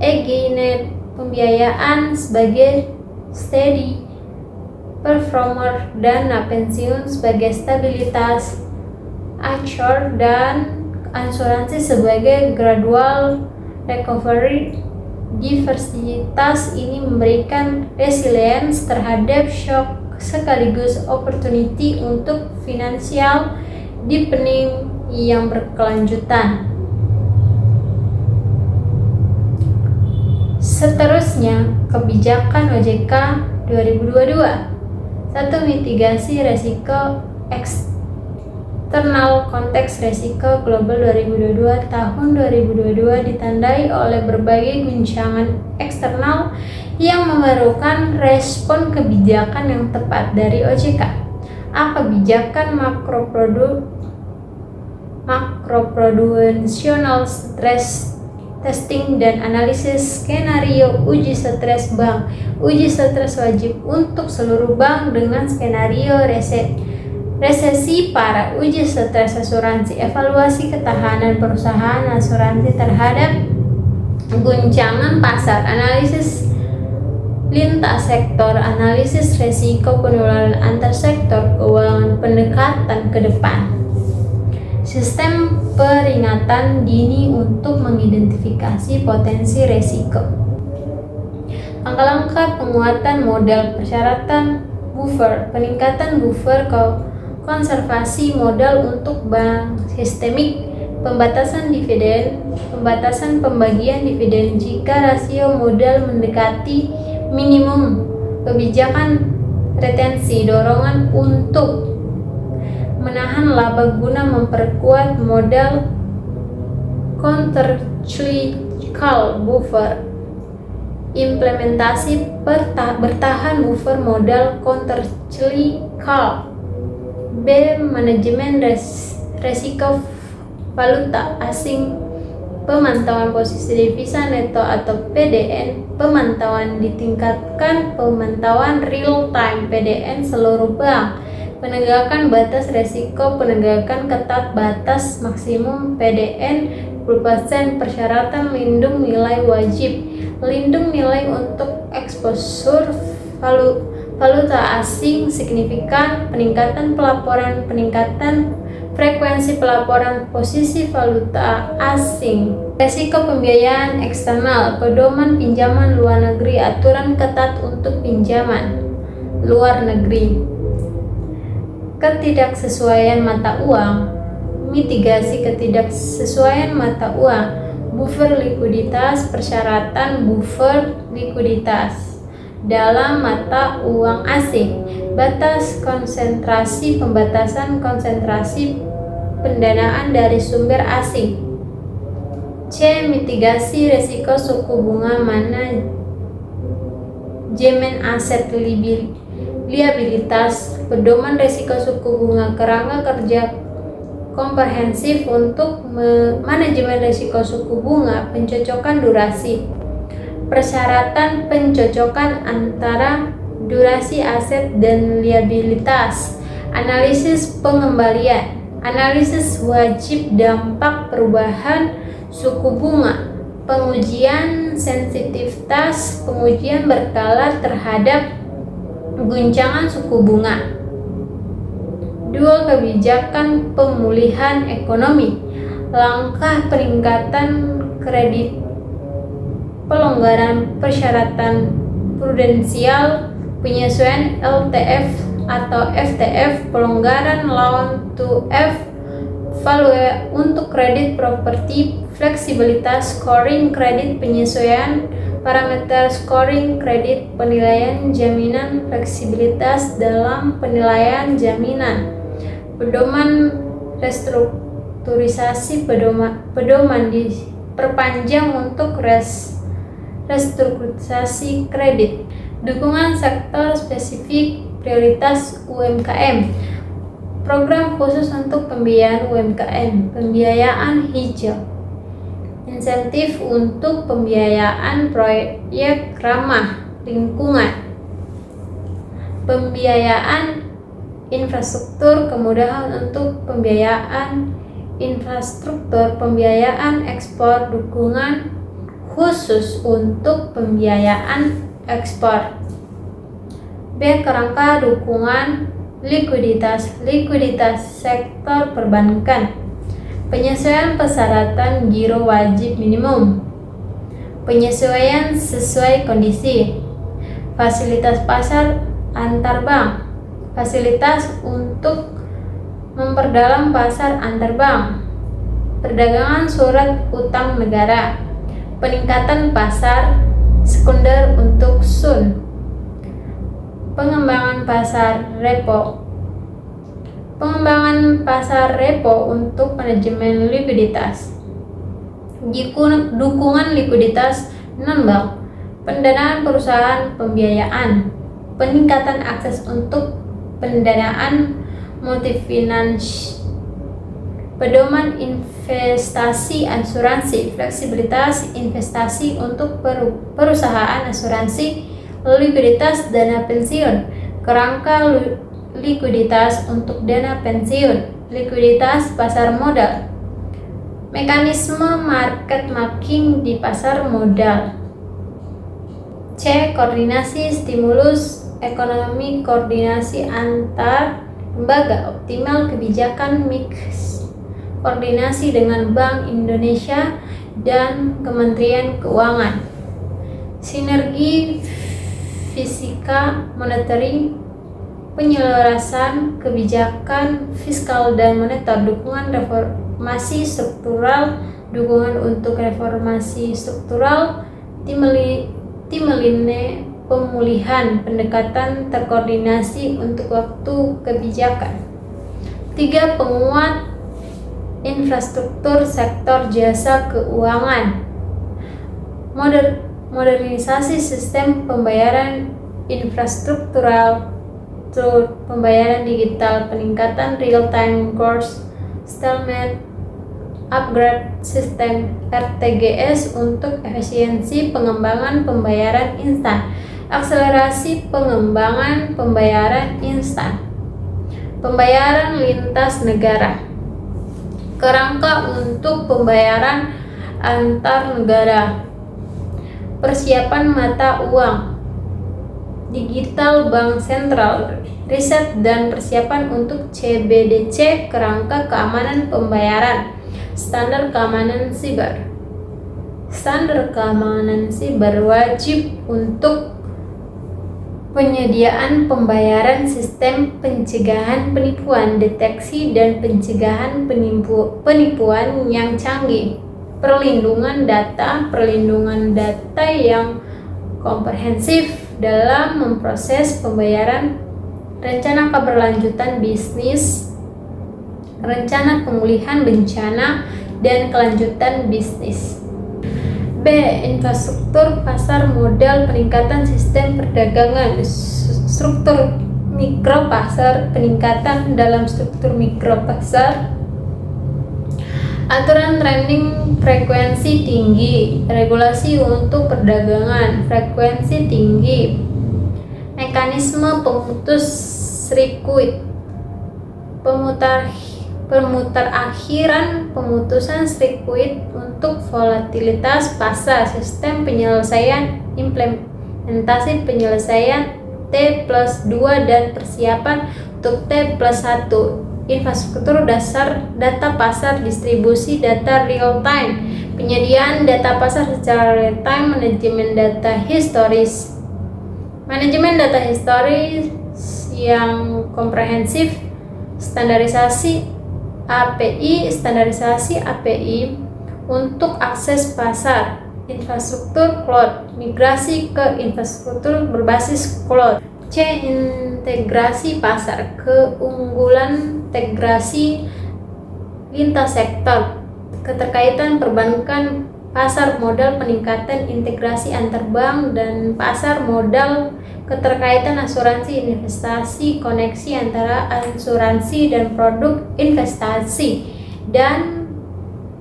engine, pembiayaan sebagai steady performer, dana pensiun sebagai stabilitas acuan, dan asuransi sebagai gradual recovery. Diversitas ini memberikan resilience terhadap shock sekaligus opportunity untuk financial deepening yang berkelanjutan. Seterusnya, kebijakan OJK 2022. 1. Mitigasi risiko eksternal. Konteks risiko global 2022 tahun 2022 ditandai oleh berbagai guncangan eksternal yang memerlukan respon kebijakan yang tepat dari OJK. A. Kebijakan makroprudensial stress testing dan analisis skenario uji stres bank. Uji stres wajib untuk seluruh bank dengan skenario resesi parah. Uji stres asuransi, evaluasi ketahanan perusahaan asuransi terhadap guncangan pasar, analisis lintas sektor, analisis risiko penularan antar sektor keuangan, pendekatan ke depan. Sistem peringatan dini untuk mengidentifikasi potensi risiko. Langkah-langkah penguatan modal, persyaratan buffer, peningkatan buffer konservasi modal untuk bank sistemik, pembatasan dividen, pembatasan pembagian dividen jika rasio modal mendekati minimum, kebijakan retensi, dorongan untuk menahan laba guna memperkuat modal countercyclical buffer, implementasi bertahan buffer modal countercyclical. B. Manajemen resiko valuta asing, pemantauan posisi devisa neto atau PDN, pemantauan ditingkatkan, pemantauan real time PDN seluruh bank, penegakan batas risiko, penegakan ketat batas maksimum PDN 10%, persyaratan lindung nilai wajib, lindung nilai untuk eksposur valuta asing signifikan, peningkatan pelaporan, peningkatan frekuensi pelaporan posisi valuta asing, risiko pembiayaan eksternal, pedoman pinjaman luar negeri, aturan ketat untuk pinjaman luar negeri, ketidaksesuaian mata uang, mitigasi ketidaksesuaian mata uang, buffer likuiditas, persyaratan buffer likuiditas dalam mata uang asing, batas konsentrasi, pembatasan konsentrasi pendanaan dari sumber asing. C. Mitigasi risiko suku bunga, manajemen aset liabilitas, pedoman risiko suku bunga, kerangka kerja komprehensif untuk manajemen risiko suku bunga, pencocokan durasi, persyaratan pencocokan antara durasi aset dan liabilitas, analisis pengembalian, analisis wajib dampak perubahan suku bunga, pengujian sensitivitas, pengujian berkala terhadap guncangan suku bunga. 2. Kebijakan pemulihan ekonomi, langkah peningkatan pelonggaran persyaratan prudensial, penyesuaian LTF atau FTF, pelonggaran loan to value untuk kredit properti, fleksibilitas scoring kredit, penyesuaian parameter scoring kredit, penilaian jaminan, fleksibilitas dalam penilaian jaminan, pedoman restrukturisasi, pedoman diperpanjang untuk restrukturisasi kredit, dukungan sektor spesifik prioritas UMKM, program khusus untuk pembiayaan UMKM, pembiayaan hijau, insentif untuk pembiayaan proyek ramah lingkungan, pembiayaan infrastruktur, kemudahan untuk pembiayaan infrastruktur, pembiayaan ekspor, dukungan khusus untuk pembiayaan ekspor. B. Kerangka dukungan likuiditas sektor perbankan, penyesuaian persyaratan giro wajib minimum, penyesuaian sesuai kondisi, fasilitas pasar antar bank, fasilitas untuk memperdalam pasar antar bank, perdagangan surat utang negara, peningkatan pasar sekunder untuk SUN, pengembangan pasar repo untuk manajemen likuiditas, dukungan likuiditas non-bank, pendanaan perusahaan pembiayaan, peningkatan akses untuk pendanaan multifinance, pedoman investasi asuransi, fleksibilitas investasi untuk perusahaan asuransi, likuiditas dana pensiun, kerangka likuiditas untuk dana pensiun, likuiditas pasar modal, mekanisme market making di pasar modal. C. Koordinasi stimulus ekonomi, koordinasi antar lembaga, optimal kebijakan mix, koordinasi dengan Bank Indonesia dan Kementerian Keuangan, sinergi fisika monetary, penyelarasan kebijakan fiskal dan moneter, dukungan reformasi struktural, dukungan untuk reformasi struktural, timeline pemulihan, pendekatan terkoordinasi untuk waktu kebijakan. 3. Penguat infrastruktur sektor jasa keuangan, modernisasi sistem pembayaran infrastruktural, pembayaran digital, peningkatan real-time gross settlement, upgrade sistem RTGS untuk efisiensi pengembangan pembayaran instan, akselerasi pengembangan pembayaran instan, pembayaran lintas negara, kerangka untuk pembayaran antar negara, persiapan mata uang digital bank sentral, riset dan persiapan untuk CBDC, kerangka keamanan pembayaran, standar keamanan siber. Standar keamanan siber wajib untuk penyediaan pembayaran, sistem pencegahan penipuan, deteksi dan pencegahan penipuan yang canggih, perlindungan data yang komprehensif dalam memproses pembayaran, rencana keberlanjutan bisnis, rencana pemulihan bencana, dan kelanjutan bisnis. B. Infrastruktur pasar modal, peningkatan sistem perdagangan, struktur mikro pasar, peningkatan dalam struktur mikro pasar, aturan trading frekuensi tinggi, regulasi untuk perdagangan frekuensi tinggi, mekanisme pemutus sirkuit, pemutakhiran pemutusan sirkuit untuk volatilitas pasar, sistem penyelesaian implementasi penyelesaian T+2 dan persiapan untuk T+1, infrastruktur dasar data pasar, distribusi data real time, Penyediaan data pasar secara real time, manajemen data historis. Manajemen data historis yang komprehensif, standarisasi API untuk akses pasar, infrastruktur cloud, migrasi ke infrastruktur berbasis cloud. C. Integrasi pasar, keunggulan integrasi lintas sektor, keterkaitan perbankan, pasar modal, peningkatan integrasi antar bank dan pasar modal, keterkaitan asuransi investasi, koneksi antara asuransi dan produk investasi, dan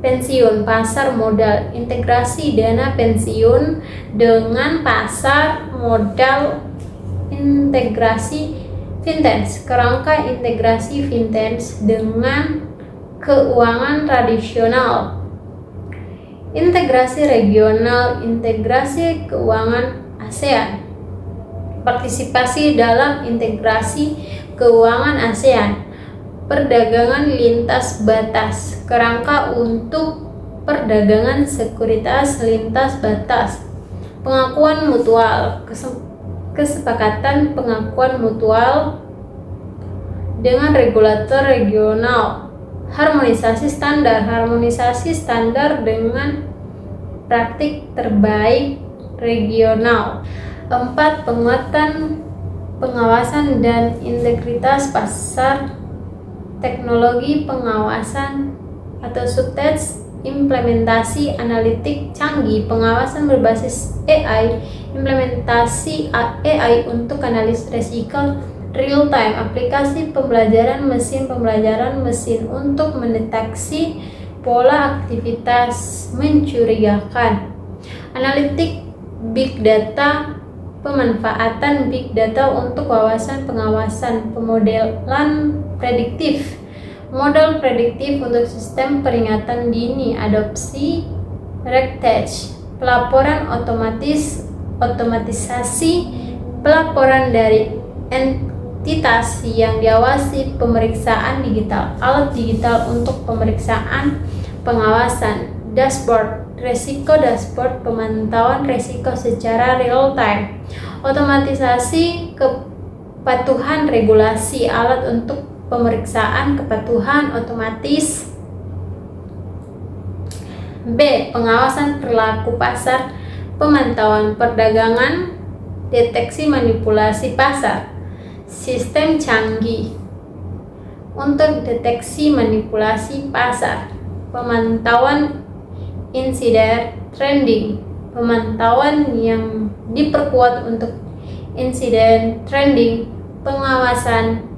pensiun, pasar modal, integrasi dana pensiun dengan pasar modal, integrasi fintech, kerangka integrasi fintech dengan keuangan tradisional, integrasi regional, integrasi keuangan ASEAN, partisipasi dalam integrasi keuangan ASEAN, perdagangan lintas batas, kerangka untuk perdagangan sekuritas lintas batas, pengakuan mutual, kesepakatan pengakuan mutual dengan regulator regional, harmonisasi standar dengan praktik terbaik regional. 4. Penguatan pengawasan dan integritas pasar, teknologi pengawasan atau subtext, implementasi analitik canggih, pengawasan berbasis AI, implementasi AI untuk analisis risiko real time, aplikasi pembelajaran mesin untuk mendeteksi pola aktivitas mencurigakan, analitik big data, pemanfaatan big data untuk wawasan pengawasan, pemodelan prediktif, model prediktif untuk sistem peringatan dini, adopsi RegTech, pelaporan otomatisasi pelaporan dari entitas yang diawasi, pemeriksaan digital, alat digital untuk pemeriksaan pengawasan, dashboard resiko, dashboard pemantauan resiko secara real time, otomatisasi kepatuhan regulasi, alat untuk pemeriksaan kepatuhan otomatis. B. Pengawasan perilaku pasar, pemantauan perdagangan, deteksi manipulasi pasar, sistem canggih untuk deteksi manipulasi pasar, pemantauan insiden trending, pemantauan yang diperkuat untuk insiden trending, pengawasan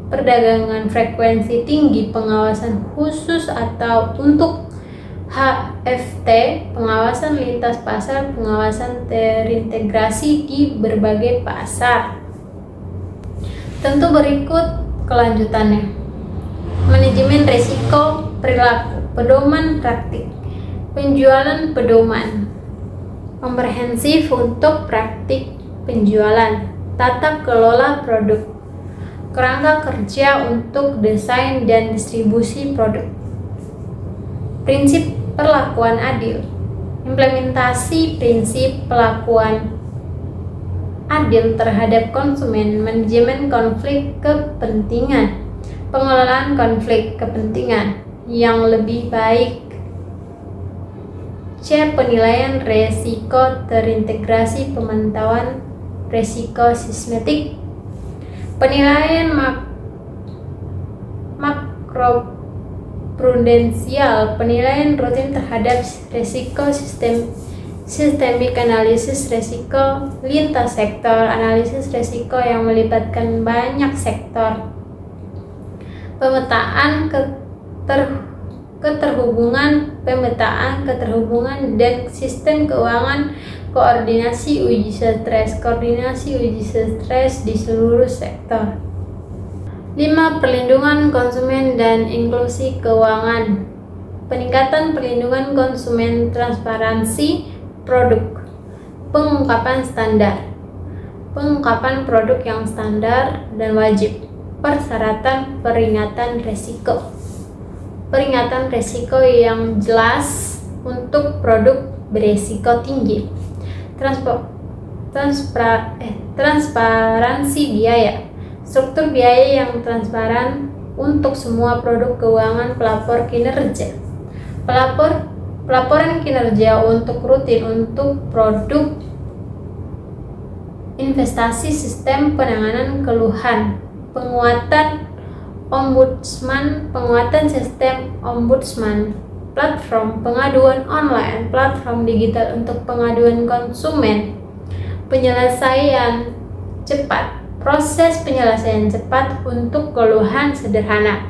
perdagangan frekuensi tinggi, pengawasan khusus atau untuk HFT, pengawasan lintas pasar, pengawasan terintegrasi di berbagai pasar. Tentu berikut kelanjutannya. Manajemen risiko perilaku, pedoman praktik, penjualan pedoman, komprehensif untuk praktik penjualan, tata kelola produk, kerangka kerja untuk desain dan distribusi produk, prinsip perlakuan adil, implementasi prinsip perlakuan adil terhadap konsumen, manajemen konflik kepentingan, pengelolaan konflik kepentingan yang lebih baik. C. Penilaian resiko terintegrasi, pemantauan resiko sistematik, penilaian makroprudensial, penilaian rutin terhadap resiko sistemik, analisis resiko lintas sektor, analisis resiko yang melibatkan banyak sektor, pemetaan keterhubungan dan sistem keuangan, koordinasi uji stres di seluruh sektor. 5. Perlindungan konsumen dan inklusi keuangan, peningkatan perlindungan konsumen, transparansi produk, pengungkapan produk yang standar dan wajib, peringatan resiko yang jelas untuk produk beresiko tinggi. Transparansi biaya. Struktur biaya yang transparan untuk semua produk keuangan pelapor kinerja. Pelaporan kinerja untuk rutin untuk produk investasi, sistem penanganan keluhan, penguatan sistem ombudsman, platform pengaduan online, platform digital untuk pengaduan konsumen, penyelesaian cepat, proses penyelesaian cepat untuk keluhan sederhana,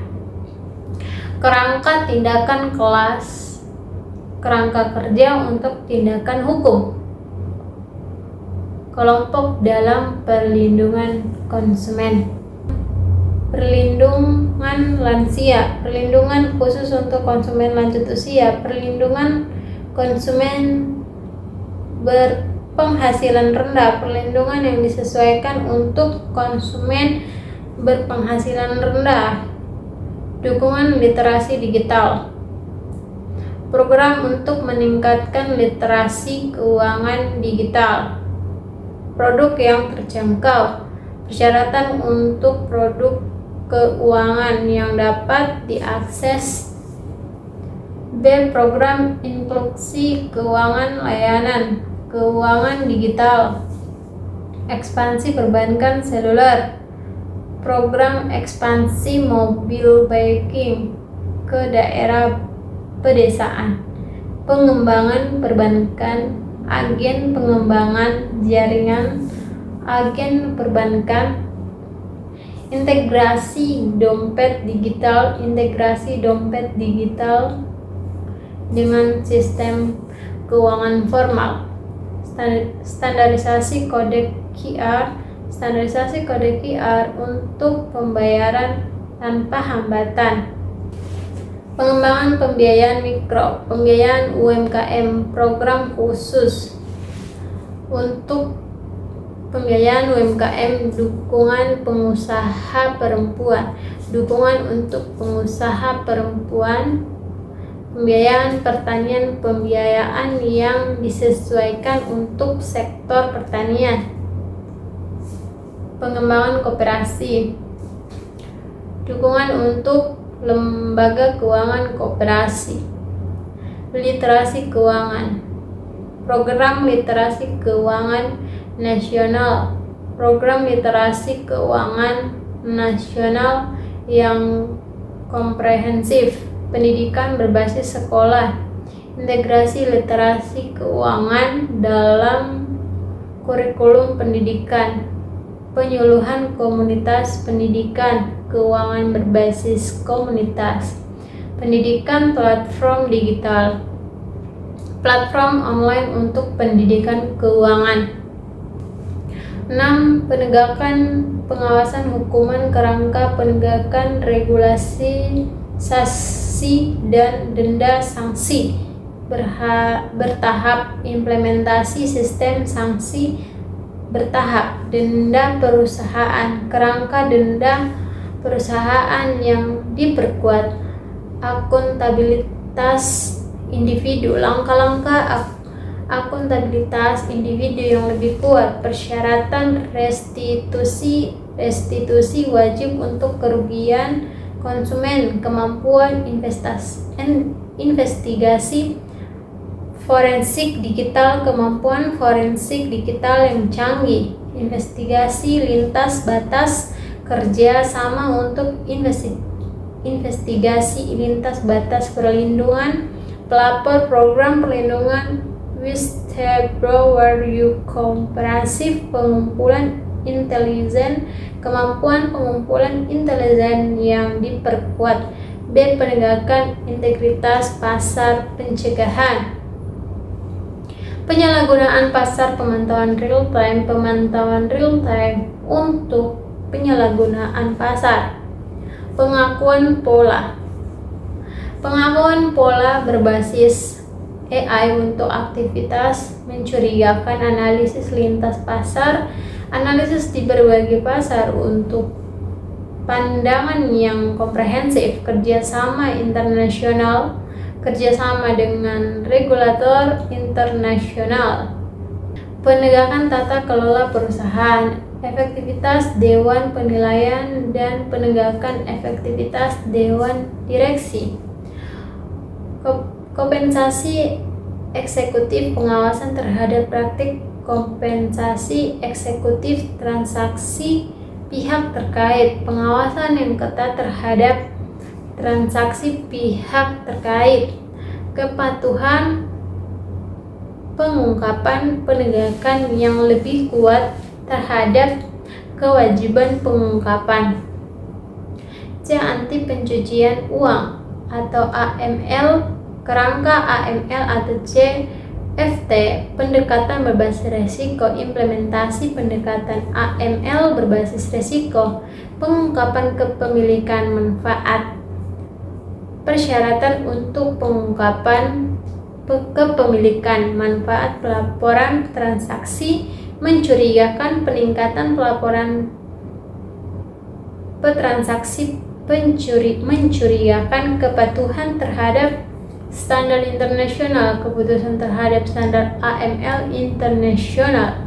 kerangka tindakan kerangka kerja untuk tindakan hukum, kelompok dalam perlindungan konsumen, perlindungan lansia, perlindungan khusus untuk konsumen lanjut usia, perlindungan konsumen berpenghasilan rendah, perlindungan yang disesuaikan untuk konsumen berpenghasilan rendah, dukungan literasi digital, program untuk meningkatkan literasi keuangan digital, produk yang terjangkau, persyaratan untuk produk keuangan yang dapat diakses, program inklusi keuangan layanan keuangan digital, ekspansi perbankan seluler, program ekspansi mobile banking ke daerah pedesaan, pengembangan perbankan, agen pengembangan jaringan agen perbankan, integrasi dompet digital dengan sistem keuangan formal, standarisasi kode QR untuk pembayaran tanpa hambatan, pengembangan pembiayaan mikro, pembiayaan UMKM, program khusus untuk pembiayaan UMKM, dukungan pengusaha perempuan, pembiayaan pertanian, pembiayaan yang disesuaikan untuk sektor pertanian, pengembangan koperasi, dukungan untuk lembaga keuangan koperasi, literasi keuangan, program literasi keuangan nasional, program literasi keuangan nasional yang komprehensif, pendidikan berbasis sekolah, integrasi literasi keuangan dalam kurikulum pendidikan, penyuluhan komunitas pendidikan keuangan berbasis komunitas, pendidikan platform digital, platform online untuk pendidikan keuangan. 6. Penegakan pengawasan hukuman, kerangka penegakan regulasi sanksi dan denda sanksi bertahap, implementasi sistem sanksi bertahap, denda perusahaan, kerangka denda perusahaan yang diperkuat, akuntabilitas individu, langkah-langkah akuntabilitas individu yang lebih kuat, persyaratan restitusi wajib untuk kerugian konsumen, kemampuan investigasi forensik digital, kemampuan forensik digital yang canggih, investigasi lintas batas kerja sama untuk investigasi lintas batas perlindungan pelapor, program perlindungan whistleblower, komprehensif pengumpulan intelijen, kemampuan pengumpulan intelijen yang diperkuat, penegakan integritas pasar, pencegahan penyalahgunaan pasar, pemantauan real time untuk penyalahgunaan pasar, pengakuan pola berbasis AI untuk aktivitas mencurigakan, analisis lintas pasar, analisis di berbagai pasar untuk pandangan yang komprehensif, kerjasama internasional, kerjasama dengan regulator internasional, penegakan tata kelola perusahaan, efektivitas Dewan Penilaian, dan penegakan efektivitas Dewan Direksi, kompensasi eksekutif, pengawasan terhadap praktik kompensasi eksekutif transaksi pihak terkait, pengawasan yang ketat terhadap transaksi pihak terkait, kepatuhan, pengungkapan, penegakan yang lebih kuat terhadap kewajiban pengungkapan. C. Anti pencucian uang atau AML, kerangka AML atau CFT, pendekatan berbasis risiko, implementasi pendekatan AML berbasis risiko, pengungkapan kepemilikan manfaat, persyaratan untuk pengungkapan kepemilikan manfaat, pelaporan transaksi mencurigakan, peningkatan pelaporan transaksi mencurigakan, kepatuhan terhadap standar internasional, keputusan terhadap standar AML internasional.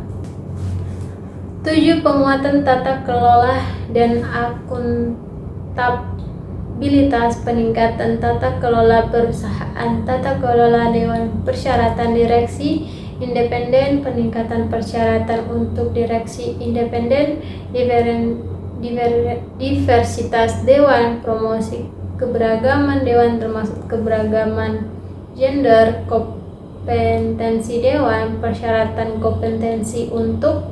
7. Penguatan tata kelola dan akuntabilitas, peningkatan tata kelola perusahaan, tata kelola dewan, persyaratan direksi independen, peningkatan persyaratan untuk direksi independen, diversitas dewan, promosi keberagaman dewan termasuk keberagaman gender, kompetensi dewan, persyaratan kompetensi untuk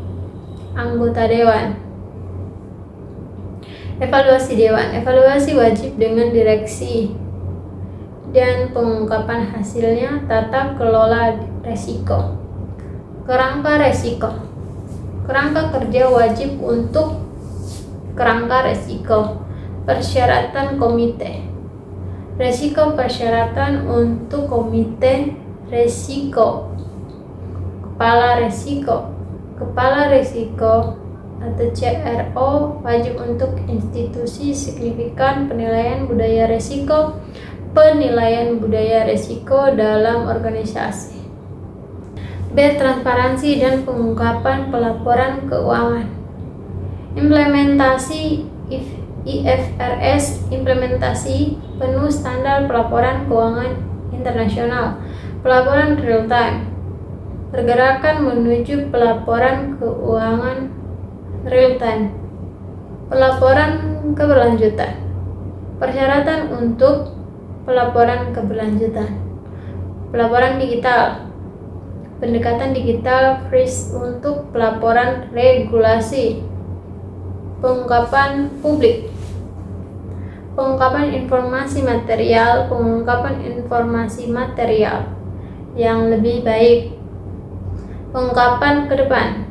anggota dewan. Evaluasi dewan, evaluasi wajib dengan direksi dan pengungkapan hasilnya, tata kelola resiko. Kerangka resiko, kerangka kerja wajib untuk kerangka resiko, persyaratan komite resiko, persyaratan untuk komite resiko, kepala resiko atau CRO wajib untuk institusi signifikan, penilaian budaya resiko dalam organisasi. B. Transparansi dan pengungkapan pelaporan keuangan. Implementasi IFRS, implementasi penuh standar pelaporan keuangan internasional, pelaporan real time, pergerakan menuju pelaporan keuangan real time, pelaporan keberlanjutan, persyaratan untuk pelaporan keberlanjutan, pelaporan digital, pendekatan digital FRIS untuk pelaporan regulasi, pengungkapan publik, pengungkapan informasi material yang lebih baik, pengungkapan ke depan,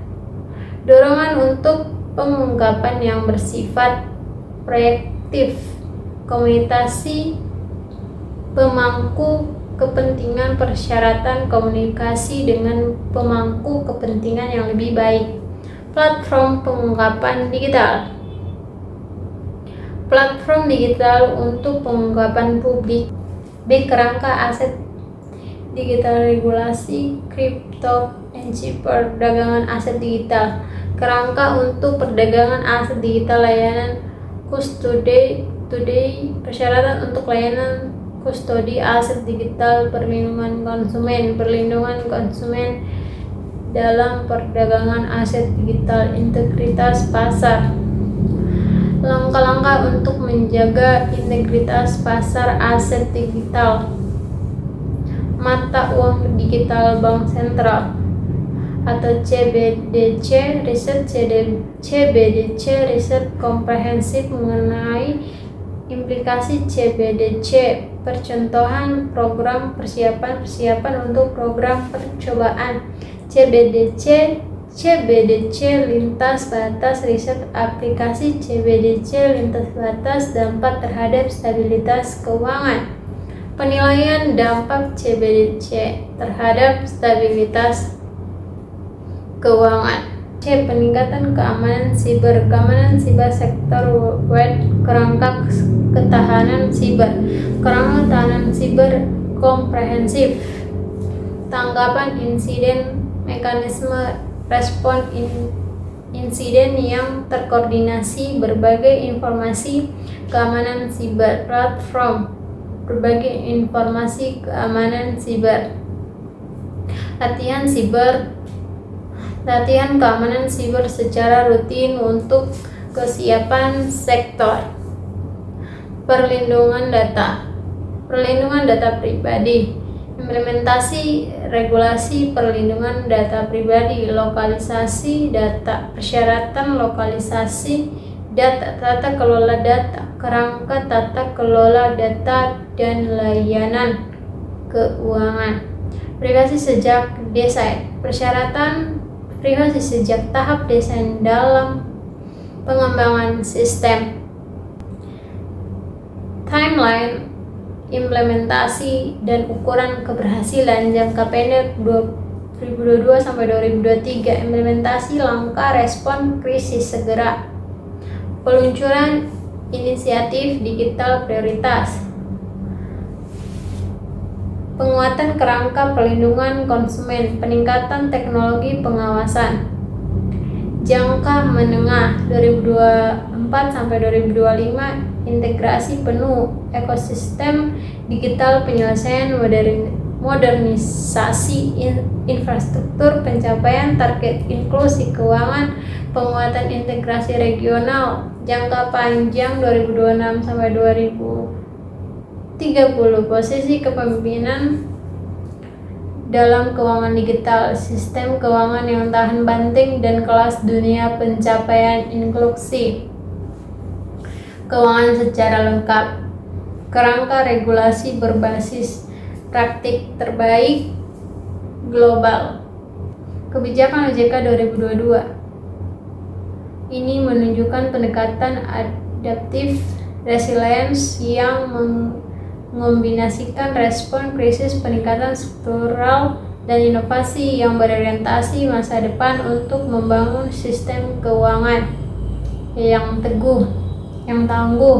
dorongan untuk pengungkapan yang bersifat proaktif, komunikasi pemangku kepentingan, persyaratan komunikasi dengan pemangku kepentingan yang lebih baik, platform pengungkapan digital, platform digital untuk pengungkapan publik. B. Kerangka aset digital, regulasi kripto, perdagangan aset digital, kerangka untuk perdagangan aset digital, layanan custody, persyaratan untuk layanan kustodi aset digital, perlindungan konsumen dalam perdagangan aset digital, integritas pasar, langkah-langkah untuk menjaga integritas pasar aset digital, mata uang digital bank sentral atau CBDC, riset komprehensif mengenai implikasi CBDC, percontohan program persiapan untuk program percobaan CBDC, lintas batas, riset aplikasi CBDC lintas batas, dampak terhadap stabilitas keuangan, penilaian dampak CBDC terhadap stabilitas keuangan. C. Peningkatan keamanan siber sektor wide, kerangka ketahanan siber, kerangka ketahanan siber komprehensif. Tanggapan insiden, mekanisme respon insiden yang terkoordinasi, berbagai informasi keamanan siber, platform berbagai informasi keamanan siber, latihan keamanan siber secara rutin untuk kesiapan sektor. Perlindungan data pribadi, implementasi regulasi perlindungan data pribadi, lokalisasi data, persyaratan lokalisasi data, tata kelola data, kerangka tata kelola data, dan layanan keuangan. Privasi sejak desain, persyaratan privasi sejak tahap desain dalam pengembangan sistem. Timeline, implementasi dan ukuran keberhasilan jangka pendek 2022 sampai 2023. Implementasi langkah respon krisis segera. Peluncuran inisiatif digital prioritas. Penguatan kerangka perlindungan konsumen, peningkatan teknologi pengawasan. Jangka menengah 2024 sampai 2025, integrasi penuh ekosistem digital, penyelesaian modernisasi infrastruktur, pencapaian target inklusi keuangan, penguatan integrasi regional. Jangka panjang 2026 sampai 2030, posisi kepemimpinan dalam keuangan digital, sistem keuangan yang tahan banting dan kelas dunia, pencapaian inklusi keuangan secara lengkap, kerangka regulasi berbasis praktik terbaik global. Kebijakan OJK 2022 ini menunjukkan pendekatan adaptif resilience yang mengombinasikan respon krisis, peningkatan struktural, dan inovasi yang berorientasi masa depan untuk membangun sistem keuangan yang tangguh,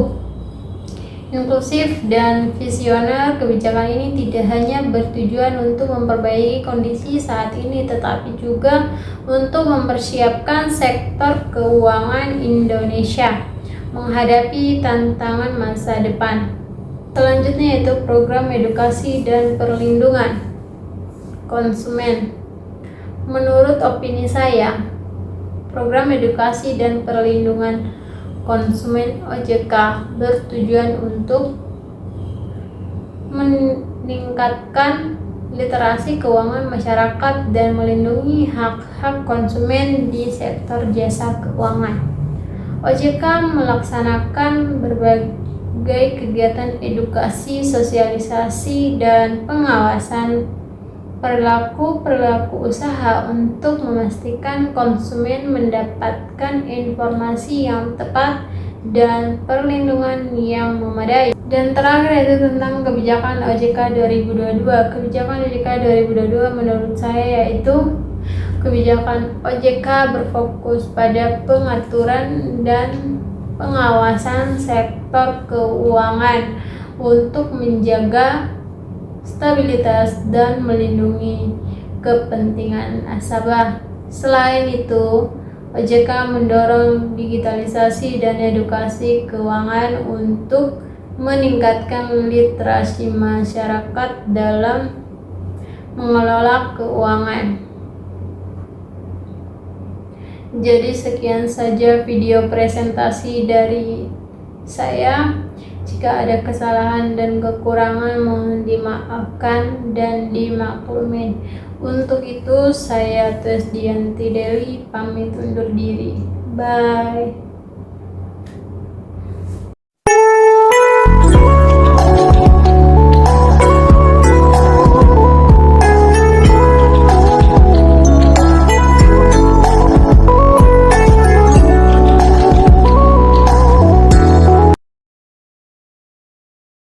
inklusif, dan visioner. Kebijakan ini tidak hanya bertujuan untuk memperbaiki kondisi saat ini, tetapi juga untuk mempersiapkan sektor keuangan Indonesia menghadapi tantangan masa depan. Selanjutnya yaitu program edukasi dan perlindungan konsumen. Menurut opini saya, program edukasi dan perlindungan konsumen OJK bertujuan untuk meningkatkan literasi keuangan masyarakat dan melindungi hak-hak konsumen di sektor jasa keuangan. OJK melaksanakan berbagai kegiatan edukasi, sosialisasi, dan pengawasan perilaku usaha untuk memastikan konsumen mendapatkan informasi yang tepat dan perlindungan yang memadai. Dan terakhir yaitu tentang kebijakan OJK 2022. Kebijakan OJK 2022 menurut saya yaitu kebijakan OJK berfokus pada pengaturan dan pengawasan sektor keuangan untuk menjaga stabilitas dan melindungi kepentingan nasabah. Selain itu, OJK mendorong digitalisasi dan edukasi keuangan untuk meningkatkan literasi masyarakat dalam mengelola keuangan. Jadi sekian saja video presentasi dari saya. Jika ada kesalahan dan kekurangan mohon dimaafkan dan dimaklumin. Untuk itu saya Tresdianti Dewi pamit undur diri. Bye.